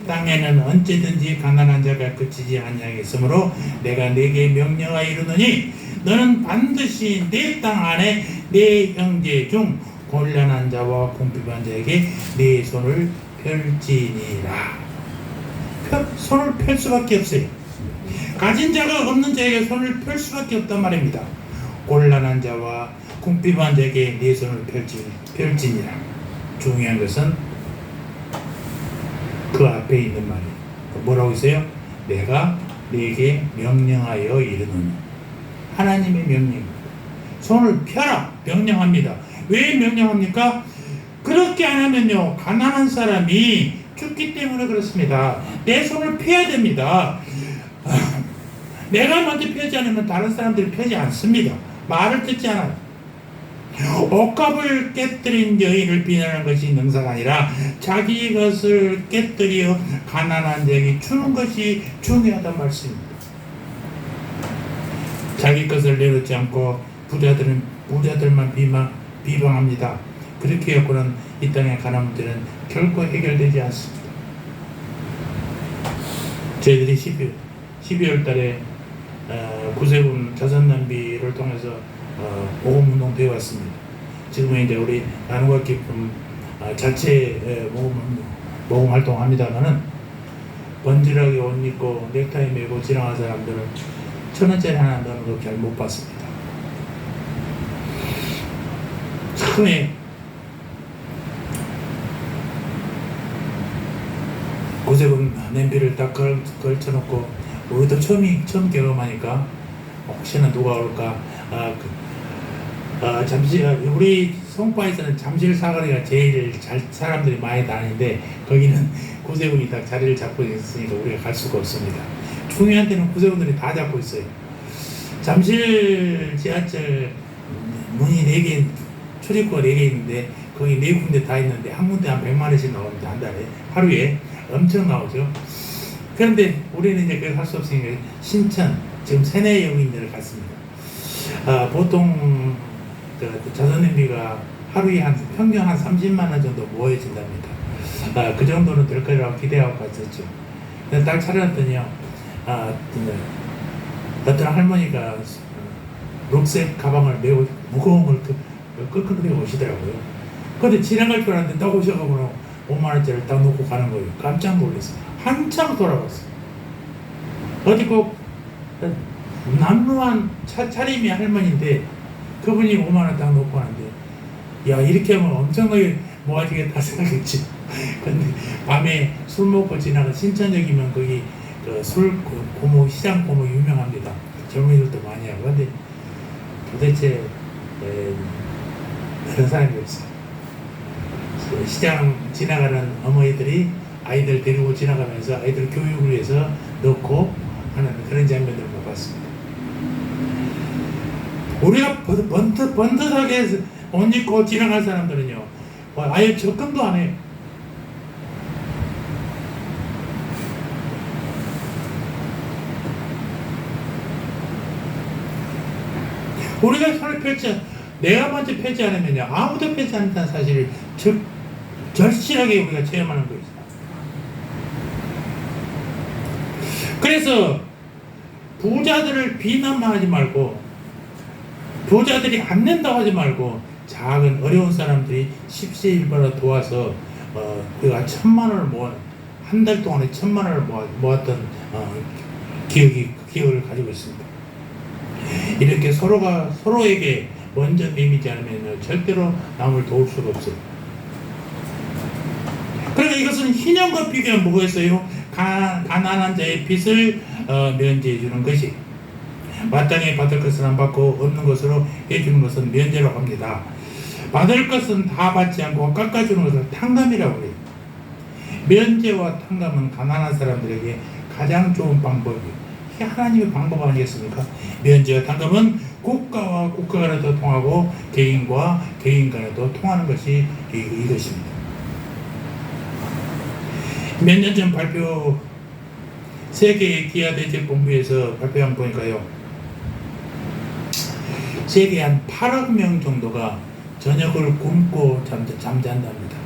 S1: 땅에는 언제든지 가난한 자가 그치지 아니하겠으므로 내가 네게 명령하여 이르노니 너는 반드시 내 땅 안에 내 형제 중 곤란한 자와 궁핍한 자에게 네 손을 펼지니라. 손을 펼 수밖에 없어요. 가진 자가 없는 자에게 손을 펼 수밖에 없단 말입니다. 곤란한 자와 궁핍한 자에게 네 손을 펼지니라. 중요한 것은 그 앞에 있는 말이에요. 뭐라고 있어요? 내가 네게 명령하여 이르노니. 하나님의 명령입니다. 손을 펴라 명령합니다. 왜 명령합니까? 그렇게 안 하면요 가난한 사람이 죽기 때문에 그렇습니다. 내 손을 펴야 됩니다. 내가 먼저 펴지 않으면 다른 사람들이 펴지 않습니다. 말을 듣지 않아요. 옷값을 깨뜨린 여인을 비난하는 것이 능사가 아니라 자기 것을 깨뜨려 가난한 자에게 주는 것이 중요하단 말씀입니다. 자기 것을 내놓지 않고 부자들만 비방합니다. 그렇게 해서는 이 땅의 가난 문제는 결코 해결되지 않습니다. 저희들이 12월 달에 구세군 자선남비를 통해서 모금운동 되어 왔습니다. 지금은 이제 우리 나눔과 기쁨 자체 모금 활동합니다만은 번지락에 옷 입고 넥타이 메고 지나간 사람들은 1,000원짜리 하나 넣는 거 잘 못 봤습니다. 처음에 구세군 냄비를 딱 걸쳐놓고 우리도 처음 경험하니까 혹시나 누가 올까 잠시 우리 송파에서는 잠실 사거리가 제일 사람들이 많이 다니는데 거기는 구세군이 딱 자리를 잡고 있으니까 우리가 갈 수가 없습니다. 중요한 데는 구세군들이 다 잡고 있어요. 잠실 지하철 문이 4개, 출입구가 4개 있는데 거기 4군데 다 있는데 한 군데 한 100만 원씩 나옵니다. 한 달에. 하루에 엄청 나오죠. 그런데 우리는 이제 그걸 할 수 없으니까 신천, 지금 세내 여기인들을 갔습니다. 보통 자선냄비가 하루에 평균 한 30만 원 정도 모여진답니다. 그 정도는 될 거라고 기대하고 갔었죠. 근데 딱 차려놨더니요, 어떤 할머니가 록색 가방을 메고 무거운 걸 끌끌 들고 오시더라고요. 근데 지나갈 줄 알았는데 딱 오셔가지고 5만 원짜리를 딱 놓고 가는 거예요. 깜짝 놀랐어요. 한참 돌아봤어요. 어디 꼭 남루한 차림의 할머니인데 그분이 5만 원 딱 놓고 가는데 야 이렇게 하면 엄청나게 모아지겠다 생각했지. 근데 밤에 술 먹고 지나가 신천역이면 거기 술 고모 시장 고모 유명합니다. 젊은이들도 많이 하고. 근데 도대체 그런 사람이 없어요. 시장 지나가는 어머니들이 아이들 데리고 지나가면서 아이들 교육을 위해서 넣고 하는 그런 장면들을 못 봤습니다. 우리가 번듯하게 옷 입고 지나갈 사람들은요 아예 접근도 안 해요. 우리가 손을 내가 먼저 펴지 않으면요 아무도 펴지 않는다는 사실을 절실하게 우리가 체험하는 거예요. 그래서 부자들을 비난만 하지 말고 부자들이 안 낸다고 하지 말고 작은 어려운 사람들이 십시일반을 도와서 우리가 1,000만 원을 한 달 동안에 1,000만 원을 모았던 기억을 가지고 있습니다. 이렇게 서로에게 먼저 내미지 않으면 절대로 남을 도울 수가 없어요. 그러니까 이것은 희년과 비교하면 뭐가 있어요? 가난한 자의 빚을 면제해 주는 것이 마땅히 받을 것은 안 받고 없는 것으로 해주는 것은 면제라고 합니다. 받을 것은 다 받지 않고 깎아주는 것을 탕감이라고 해요. 면제와 탕감은 가난한 사람들에게 가장 좋은 방법이에요. 그게 하나님의 방법 아니겠습니까? 면제와 탕감은 국가와 국가 간에도 통하고 개인과 개인 간에도 통하는 것이 이것입니다. 몇 년 전 발표 세계 기아대책본부에서 발표한 거 보니까요, 세계 한 8억 명 정도가 저녁을 굶고 잠잔답니다.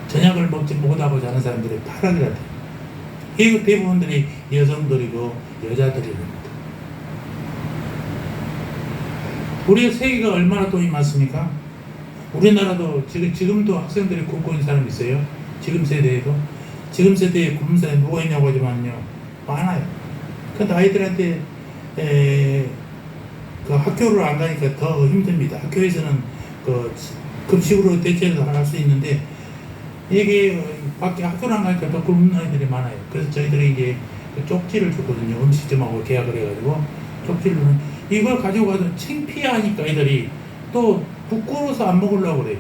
S1: 저녁을 먹지 못하고 자는 사람들이 8억이라도. 이 대부분들이 여성들이고 여자들입니다. 우리의 세계가 얼마나 돈이 많습니까? 우리나라도 지금도 학생들이 굶고 있는 사람이 있어요. 지금 세대에도. 지금 세대에 굶는 사람이 누가 있냐고 하지만요, 많아요. 근데 아이들한테 그 학교를 안 가니까 더 힘듭니다. 학교에서는 그 급식으로 대체를 할 수 있는데, 이게 밖에 학교를 안 가니까 더 굶는 아이들이 많아요. 그래서 저희들이 이제 쪽지를 줬거든요. 음식점하고 계약을 해가지고 쪽지를. 이걸 가지고 가서 창피하니까 애들이 또 부끄러워서 안 먹으려고 그래요.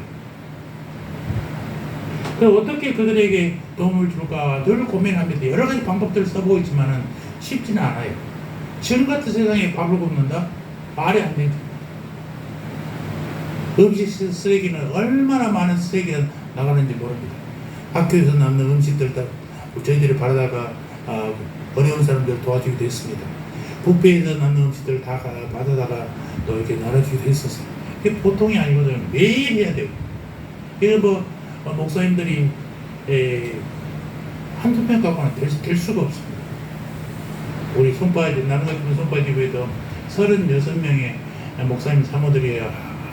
S1: 그래서 어떻게 그들에게 도움을 줄까 늘 고민합니다. 여러 가지 방법들을 써보고 있지만은 쉽지는 않아요. 지금 같은 세상에 밥을 굶는다? 말이 안 되죠. 음식 쓰레기는 얼마나 많은 쓰레기가 나가는지 모릅니다. 학교에서 남는 음식들 다 저희들이 받아다가 어려운 사람들 도와주기도 했습니다. 뷔페에서 남는 음식들 다 받아다가 또 이렇게 나눠주기도 했었어요. 이게 보통이 아니거든요. 매일 해야 돼요. 이거 목사님들이 한두 명 갖고는 될 수가 없습니다. 우리 손바지, 나는 같은 손바지부에도 36명의 목사님 사모들이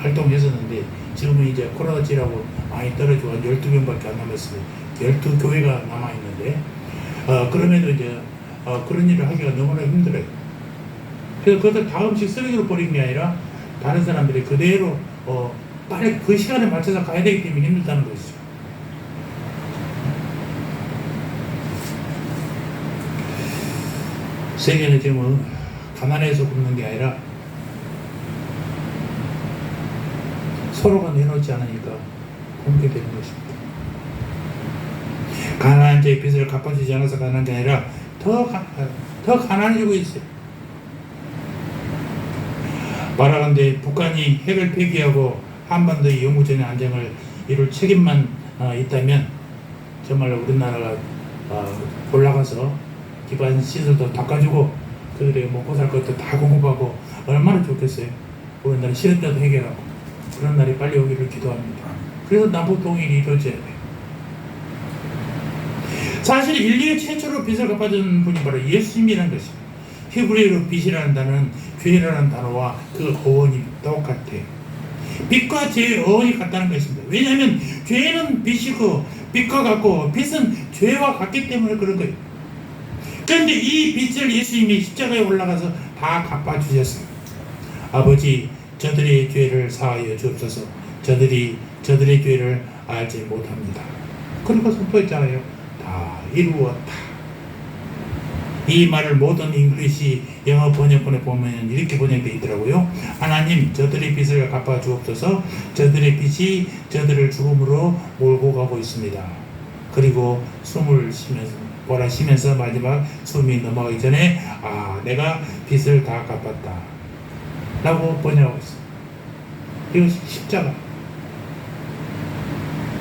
S1: 활동했었는데, 지금은 이제 코로나19라고 많이 떨어지고 한 12명밖에 안 남았습니다. 12교회가 남아있는데, 그럼에도 이제 그런 일을 하기가 너무나 힘들어요. 그래서 그것을 다 음식 쓰레기로 버린 게 아니라 다른 사람들이 그대로 빨리 그 시간에 맞춰서 가야 되기 때문에 힘들다는 것이죠. 세계는 지금 가난해서 굶는 게 아니라 서로가 내놓지 않으니까 굶게 되는 것입니다. 가난한 자의 빚을 갚아주지 않아서 가난한 게 아니라 더 가난해지고 있어요. 말하건대 북한이 핵을 폐기하고 한반도의 영구적인 안정을 이룰 책임만 있다면 정말 우리나라가 올라가서 기반 시설도 닦아주고 그들에게 먹고 살 것도 다 공급하고 얼마나 좋겠어요. 우리나라 실업자도 해결하고 그런 날이 빨리 오기를 기도합니다. 그래서 남북 통일이 이루어져야 돼요. 사실 인류의 최초로 빚을 갚아준 분이 바로 예수님이라는 것입니다. 히브리어로 빚이라는 단어는 죄라는 단어와 그 어원이 똑같아요. 빚과 죄의 어원이 같다는 것입니다. 왜냐하면 죄는 빚이고 빚과 같고 빚은 죄와 같기 때문에 그런 거예요. 그런데 이 빚을 예수님이 십자가에 올라가서 다 갚아주셨어요. 아버지, 저들의 죄를 사하여 주옵소서. 저들의 죄를 알지 못합니다. 그리고 선포했잖아요. 다 이루었다. 이 말을 모든 잉글리시 영어 번역본에 보면 이렇게 번역되어 있더라고요. 하나님, 저들의 빚을 갚아 주옵소서. 저들의 빚이 저들을 죽음으로 몰고 가고 있습니다. 그리고 숨을 쉬면서 마지막 숨이 넘어가기 전에 내가 빚을 다 갚았다 라고 번역하고 있습니다. 이것이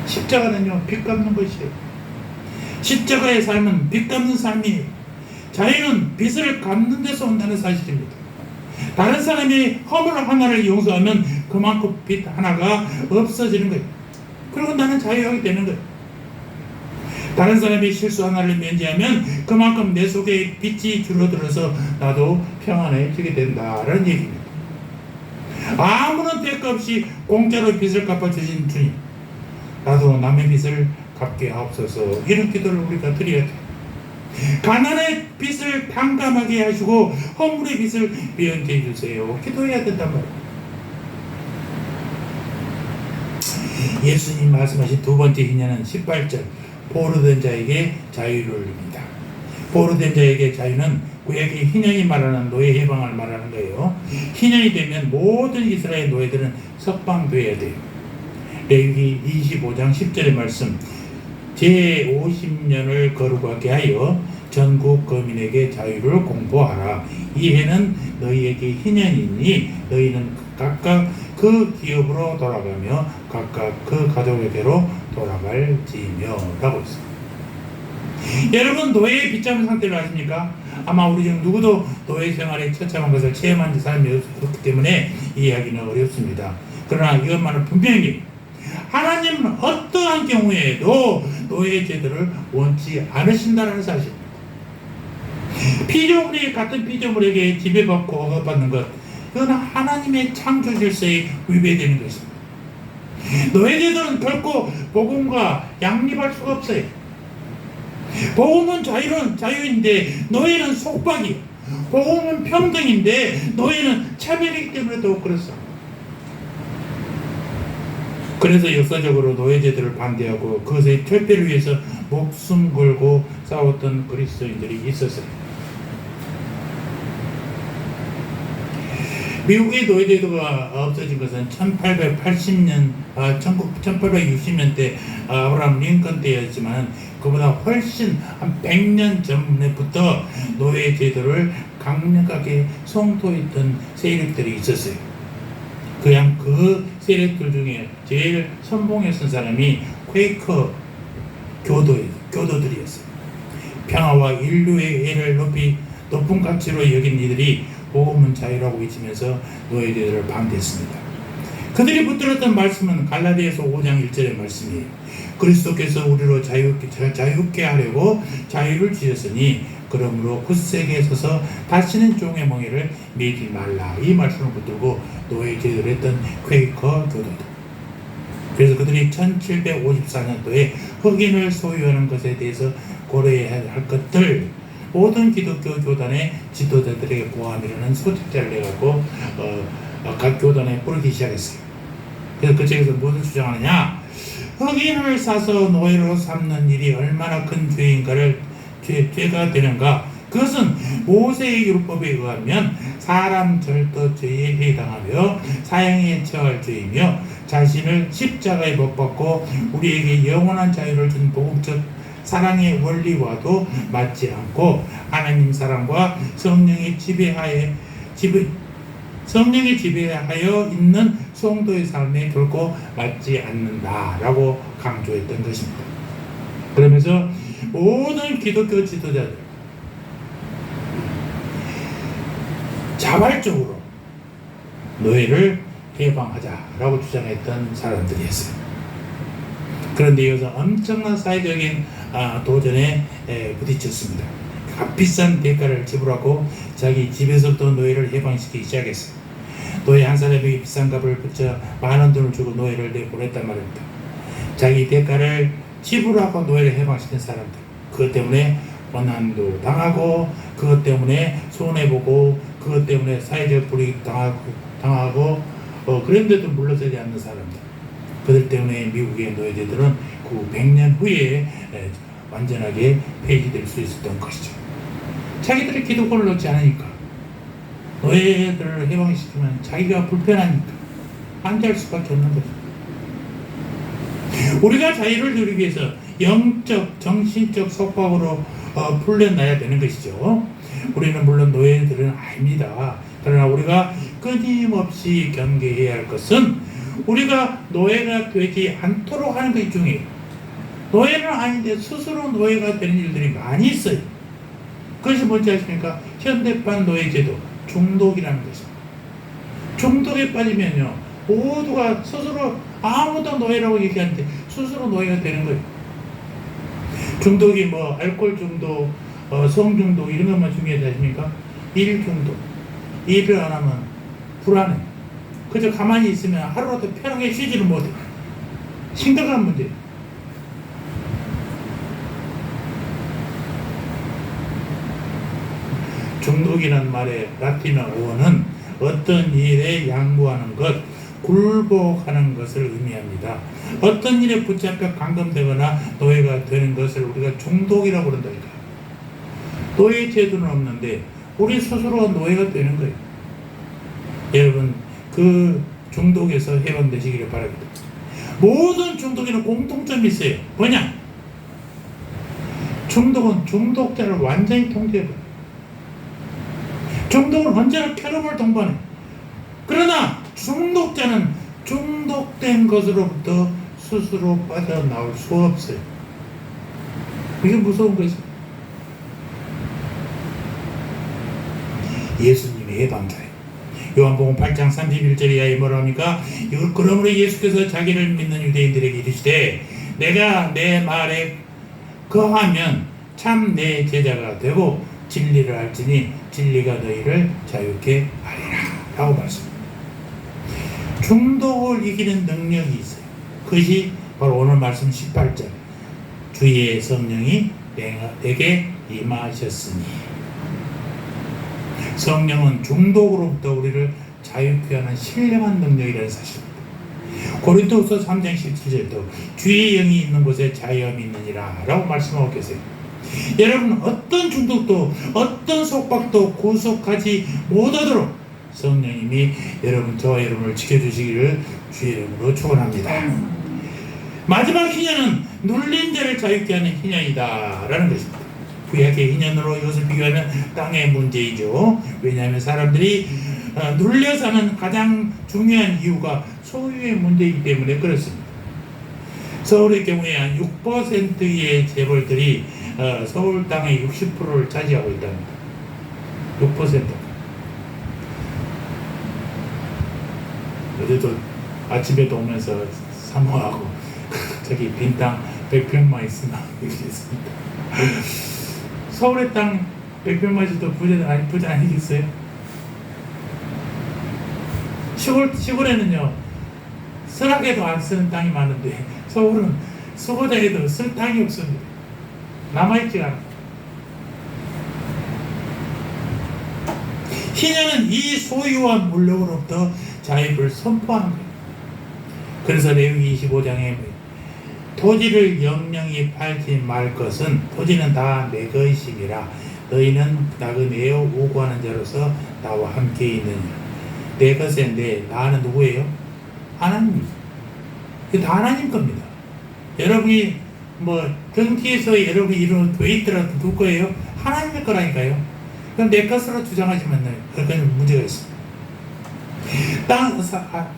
S1: 십자가는요, 빚 갚는 것이에요. 십자가의 삶은 빚 갚는 삶이에요. 자유는 빚을 갚는 데서 온다는 사실입니다. 다른 사람이 허물 하나를 용서하면 그만큼 빚 하나가 없어지는 거예요. 그리고 나는 자유하게 되는 거예요. 다른 사람이 실수 하나를 면제하면 그만큼 내 속에 빚이 줄어들어서 나도 평안해지게 된다라는 얘기입니다. 아무런 대가 없이 공짜로 빚을 갚아주신 주님, 나도 남의 빚을 갚게 하옵소서. 이런 기도를 우리가 드려야 돼요. 가난의 빚을 탕감하게 하시고 허물의 빚을 면제해 주세요. 기도해야 된단 말이에요. 예수님 말씀하신 두 번째 희년은 18절 포로된 자에게 자유를입니다. 포로된 자에게 자유는 구약의 희년이 말하는 노예 해방을 말하는 거예요. 희년이 되면 모든 이스라엘 노예들은 석방돼야 돼요. 레위기 25장 10절의 말씀, 제 50년을 거룩하게 하여 전국 거민에게 자유를 공포하라. 이 해는 너희에게 희년이니 너희는 각각 그 기업으로 돌아가며 각각 그 가족에게로 돌아갈지며 라고 했습니다. 여러분, 노예의 비참한 상태를 아십니까? 아마 우리 중 누구도 노예 생활의 처참한 것을 체험한 사람이 없기 때문에 이해하기는 어렵습니다. 그러나 이것만은 분명히 하나님은 어떠한 경우에도 노예 제도를 원치 않으신다는 사실입니다. 피조물이 같은 피조물에게 지배받고 억압받는 것, 그건 하나님의 창조 질서에 위배되는 것입니다. 노예 제도는 결코 복음과 양립할 수가 없어요. 복음은 자유인데 노예는 속박이에요. 복음은 평등인데 노예는 차별이기 때문에 더욱 그렇습니다. 그래서 역사적으로 노예제도를 반대하고 그것의 퇴폐를 위해서 목숨 걸고 싸웠던 그리스도인들이 있었어요. 미국의 노예제도가 없어진 것은 1860년대 아브라함 링컨 때였지만 그보다 훨씬 한 100년 전부터 노예제도를 강력하게 성토했던 세력들이 있었어요. 그 세력들 중에 제일 선봉에 선 사람이 퀘이커 교도들이었어요. 평화와 인류의 애를 높은 가치로 여긴 이들이 복음은 자유라고 외치면서 노예제도를 반대했습니다. 그들이 붙들었던 말씀은 갈라디아서 5장 1절의 말씀이에요. 그리스도께서 우리로 자유케 하려고 자유를 주셨으니 그러므로 굳세게 서서 다시는 종의 멍에를 매지 말라. 이 말씀을 붙들고 노예제도를 했던 퀘이커 교도들. 그래서 그들이 1754년도에 흑인을 소유하는 것에 대해서 고려해야 할 것들, 모든 기독교 교단의 지도자들에게 보함이라는 소책자를 내갖고 각 교단에 뿌리기 시작했어요. 그래서 그 책에서 무엇을 주장하느냐? 흑인을 사서 노예로 삼는 일이 얼마나 큰 죄가 되는가? 그것은 모세의 율법에 의하면 사람 절도죄에 해당하며 사형에 처할 죄이며 자신을 십자가에 못 박고 우리에게 영원한 자유를 준 복음적 사랑의 원리와도 맞지 않고 하나님 사랑과 성령의 지배하에 있는 성도의 삶에 결코 맞지 않는다라고 강조했던 것입니다. 그러면서 모든 기독교 지도자들 자발적으로 노예를 해방하자라고 주장했던 사람들이었어요. 그런데 이것은 엄청난 사회적인 도전에 부딪혔습니다. 값비싼 대가를 지불하고 자기 집에서부터 노예를 해방시키기 시작했어요. 노예 한 사람에게 비싼 값을 붙여 많은 돈을 주고 노예를 내보냈단 말입니다. 자기 대가를 지불하고 노예를 해방시킨 사람들, 그것 때문에 원한도 당하고 그것 때문에 손해보고 그것 때문에 사회적 불이익 당하고 그런데도 물러서지 않는 사람들, 그들 때문에 미국의 노예제도는 그 100년 후에 완전하게 폐지될 수 있었던 것이죠. 자기들이 기득권을 넣지 않으니까, 노예들을 해방시키면 자기가 불편하니까 반대할 수밖에 없는 거죠. 우리가 자유를 누리기 위해서 영적, 정신적 속박으로 풀려나야 되는 것이죠. 우리는 물론 노예들은 아닙니다. 그러나 우리가 끊임없이 경계해야 할 것은 우리가 노예가 되지 않도록 하는 것 중에, 노예는 아닌데 스스로 노예가 되는 일들이 많이 있어요. 그것이 뭔지 아십니까? 현대판 노예제도, 중독이라는 것입니다. 중독에 빠지면요, 모두가 스스로 아무도 노예라고 얘기하는데 스스로 노예가 되는 거예요. 중독이 알코올 중독, 성 중독 이런 것만 중요하지 않습니까? 일 중독. 일을 안 하면 불안해. 그저 가만히 있으면 하루라도 편하게 쉬지를 못해. 심각한 문제. 중독이라는 말의 라틴어 어원은 어떤 일에 양보하는 것, 굴복하는 것을 의미합니다. 어떤 일에 붙잡혀 감금되거나 노예가 되는 것을 우리가 중독이라고 그런다니까. 노예 제도는 없는데 우리 스스로가 노예가 되는 거예요. 여러분, 그 중독에서 해방되시기를 바랍니다. 모든 중독에는 공통점이 있어요. 뭐냐? 중독은 중독자를 완전히 통제해버려. 중독은 언제나 괴로움을 동반해. 그러나 중독자는 중독된 것으로부터 스스로 빠져나올 수 없어요. 이게 무서운 거죠. 예수님의 예방자예요. 요한복음 8장 31절에 이하에 뭐라 합니까? 그러므로 예수께서 자기를 믿는 유대인들에게 이르시되 내가 내 말에 거하면 참 내 제자가 되고 진리를 알지니 진리가 너희를 자유케 하리라 라고 말씀합니다. 중독을 이기는 능력이 있어요. 그것이 바로 오늘 말씀 18절 주의 성령이 내게 임하셨으니. 성령은 중독으로부터 우리를 자유케 하는 신령한 능력이라는 사실입니다. 고린도후서 3장 17절도 주의 영이 있는 곳에 자유함이 있느니라 라고 말씀하고 계세요. 여러분, 어떤 중독도 어떤 속박도 구속하지 못하도록 성령님이 저와 여러분을 지켜주시기를 주의 이름으로 축원합니다. 마지막 희년은 눌린 자를 자유케 하는 희년이다 라는 것입니다. 구약의 희년으로 이것을 비교하면 땅의 문제이죠. 왜냐하면 사람들이 눌려 사는 가장 중요한 이유가 소유의 문제이기 때문에 그렇습니다. 서울의 경우에 한 6%의 재벌들이 서울 땅의 60%를 차지하고 있답니다. 6%. 어제도 아침에도 오면서 사모하고 저기 빈 땅 100평만 있으나 이랬습니다. 서울의 땅 100평만 있어도 부자 아니겠어요? 시골에는요 쓰라게도 안 쓰는 땅이 많은데 서울은 쓰고자에도 쓸 땅이 없습니다. 남아있지 않아. 희년은 이 소유와 물력으로부터 자유를 선포하는 거예요. 그래서 레위기 25장에 토지를 영영히 팔지 말 것은 토지는 다 내 것임이라 너희는 나그네여 우고하는 자로서 나와 함께 있느니라. 내 것에 나는 누구예요? 하나님. 이게 다 하나님 겁니다. 여러분이 등기에서 여러분이 이름 돼 있더라도 누구 거예요? 하나님의 거라니까요. 그럼 내 것으로 주장하시면 그건 문제가 있습니다.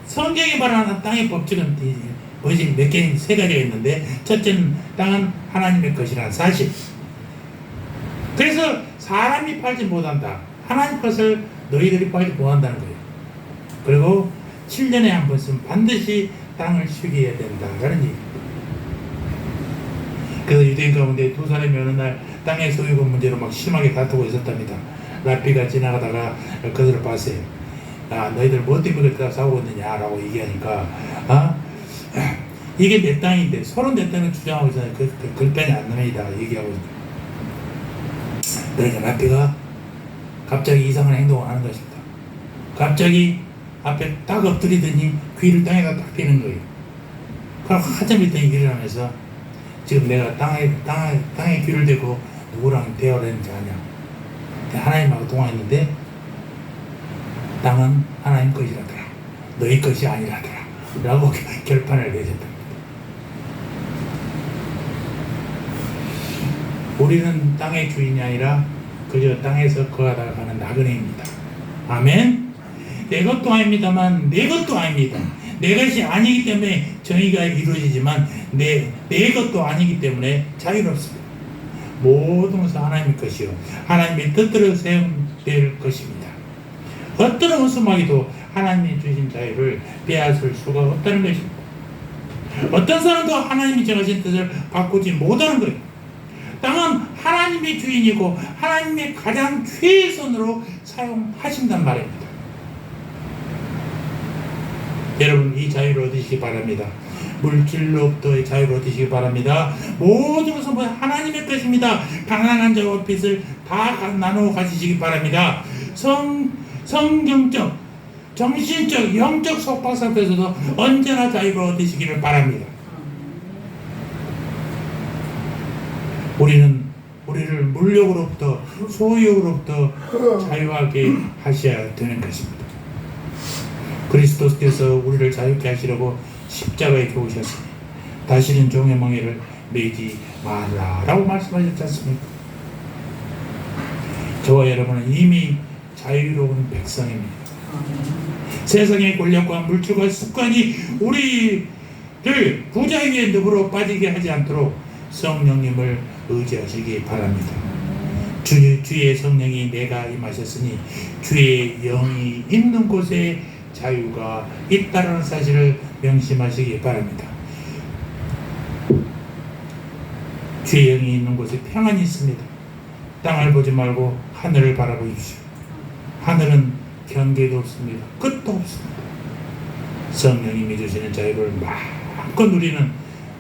S1: 성경이 말하는 땅의 법칙은 뭐지? 몇 개, 세 가지가 있는데 첫째는 땅은 하나님의 것이라는 사실. 그래서 사람이 팔지 못한다. 하나님 것을 너희들이 팔지 못한다는 거예요. 그리고 7년에 한 번쯤 반드시 땅을 쉬게 해야 된다라는 얘기입니다. 그래서 유대인 가운데 두 사람이 어느 날 땅의 소유권 문제로 막 심하게 다투고 있었답니다. 랍비가 지나가다가 그들을 봤어요. 너희들 뭐 때문에 그렇게 싸우고 있느냐라고 얘기하니까 이게 내 땅인데 서로 내 땅을 주장하고 있잖아요. 그 땅이 안 납니다. 얘기하고 있어요. 그러니까 랍비가 갑자기 이상한 행동을 하는 것입니다. 갑자기 앞에 딱 엎드리더니 귀를 땅에다 딱 대는 거예요. 그럼 한참 있더니 일어나면서 지금 내가 땅에 귀를 대고 누구랑 대화를 했는지 아냐? 하나님하고 통화했는데 땅은 하나님 것이라더라. 너희 것이 아니라더라. 라고 결판을 내셨답니다. 우리는 땅의 주인이 아니라 그저 땅에서 거하다가 가는 나그네입니다. 아멘? 내 것도 아닙니다만 내 것도 아닙니다. 내 것이 아니기 때문에 정의가 이루어지지만 내 것도 아니기 때문에 자유롭습니다. 모든 것은 하나님의 것이요 하나님의 뜻대로 세움될 것입니다. 어떤 허수마귀도 하나님이 주신 자유를 빼앗을 수가 없다는 것입니다. 어떤 사람도 하나님이 정하신 뜻을 바꾸지 못하는 거예요. 땅은 하나님의 주인이고 하나님의 가장 최선으로 사용하신단 말입니다. 여러분, 이 자유를 얻으시기 바랍니다. 물질로부터의 자유를 얻으시기 바랍니다. 모든 것은 하나님의 것입니다. 가난한 자와 빚을 다 나누어 가지시기 바랍니다. 성경적, 정신적, 영적 속박 상태에서도 언제나 자유를 얻으시기를 바랍니다. 우리를 물력으로부터 소유로부터 자유하게 하셔야 되는 것입니다. 그리스도께서 우리를 자유케 하시려고 십자가에 죽으셨으니 다시는 종의 멍에를 매지 말라라고 말씀하셨지 않습니까? 저와 여러분은 이미 자유로운 백성입니다. 세상의 권력과 물질과 습관이 우리를 부자유의 늪으로 빠지게 하지 않도록 성령님을 의지하시기 바랍니다. 주의 성령이 내가 임하셨으니 주의 영이 있는 곳에 자유가 있다는 사실을 명심하시기 바랍니다. 주의 영이 있는 곳에 평안이 있습니다. 땅을 보지 말고 하늘을 바라보십시오. 하늘은 경계도 없습니다. 끝도 없습니다. 성령님이 주시는 자유를 마음껏 누리는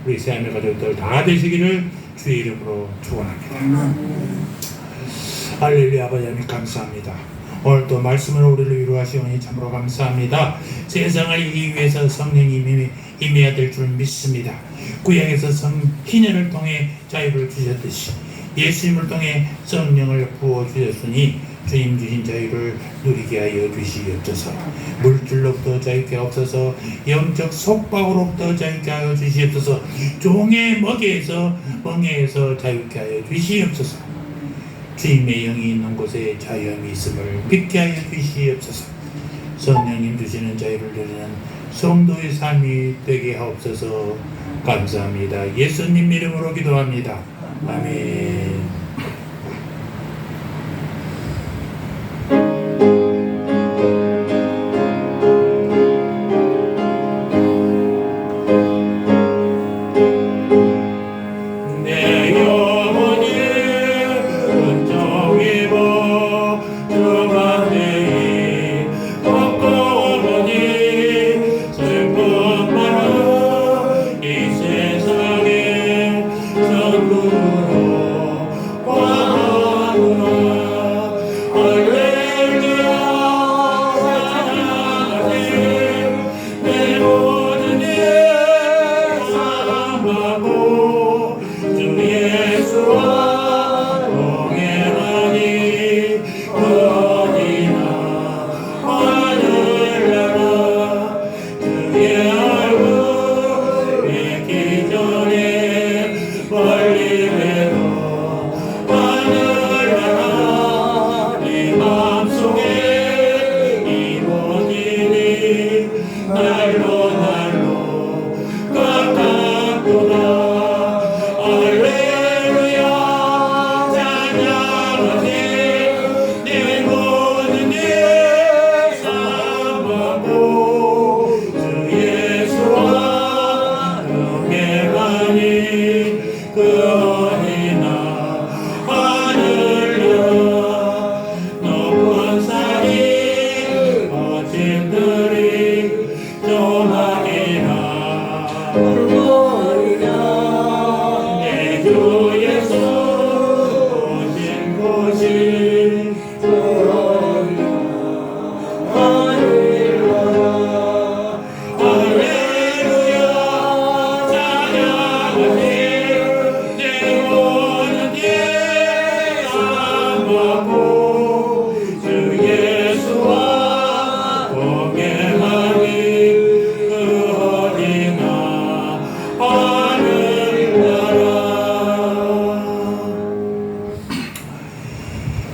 S1: 우리 새하늘 가족들 다 되시기를 주의 이름으로 축원합니다. 할렐루야. 아버지 하나님 감사합니다. 오늘 또 말씀으로 우리를 위로하시오니 참으로 감사합니다. 세상을 이기기 위해서 성령님이 임해야 될 줄 믿습니다. 구약에서 희년을 통해 자유를 주셨듯이 예수님을 통해 성령을 부어주셨으니 주님 주신 자유를 누리게 하여 주시옵소서. 물질로부터 자유케 하옵소서. 영적 속박으로부터 자유케 하여 주시옵소서. 종의 멍에에서 자유케 하여 주시옵소서. 주님의 영이 있는 곳에 자유함이 있음을 믿게 하여 주시옵소서. 성령님 주시는 자유를 누리는 성도의 삶이 되게 하옵소서. 감사합니다. 예수님 이름으로 기도합니다. 아멘.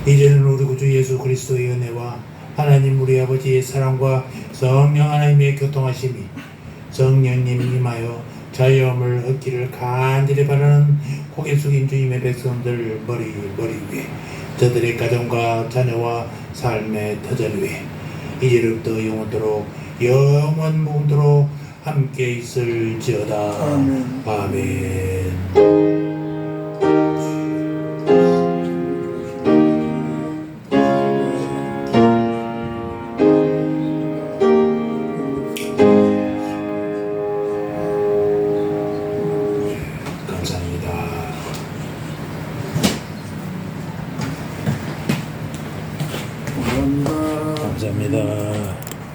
S1: 이제는 우리 구주 예수 그리스도의 은혜와 하나님 우리 아버지의 사랑과 성령 하나님의 교통하심이 성령님 임하여 자유함을 얻기를 간절히 바라는 고개 숙인 주님의 백성들 머리 위에 저들의 가정과 자녀와 삶의 터전 위에 이제부터 영원토록 영원 무궁토록 함께 있을지어다.
S2: 아멘.
S1: 아멘. 감사합니다.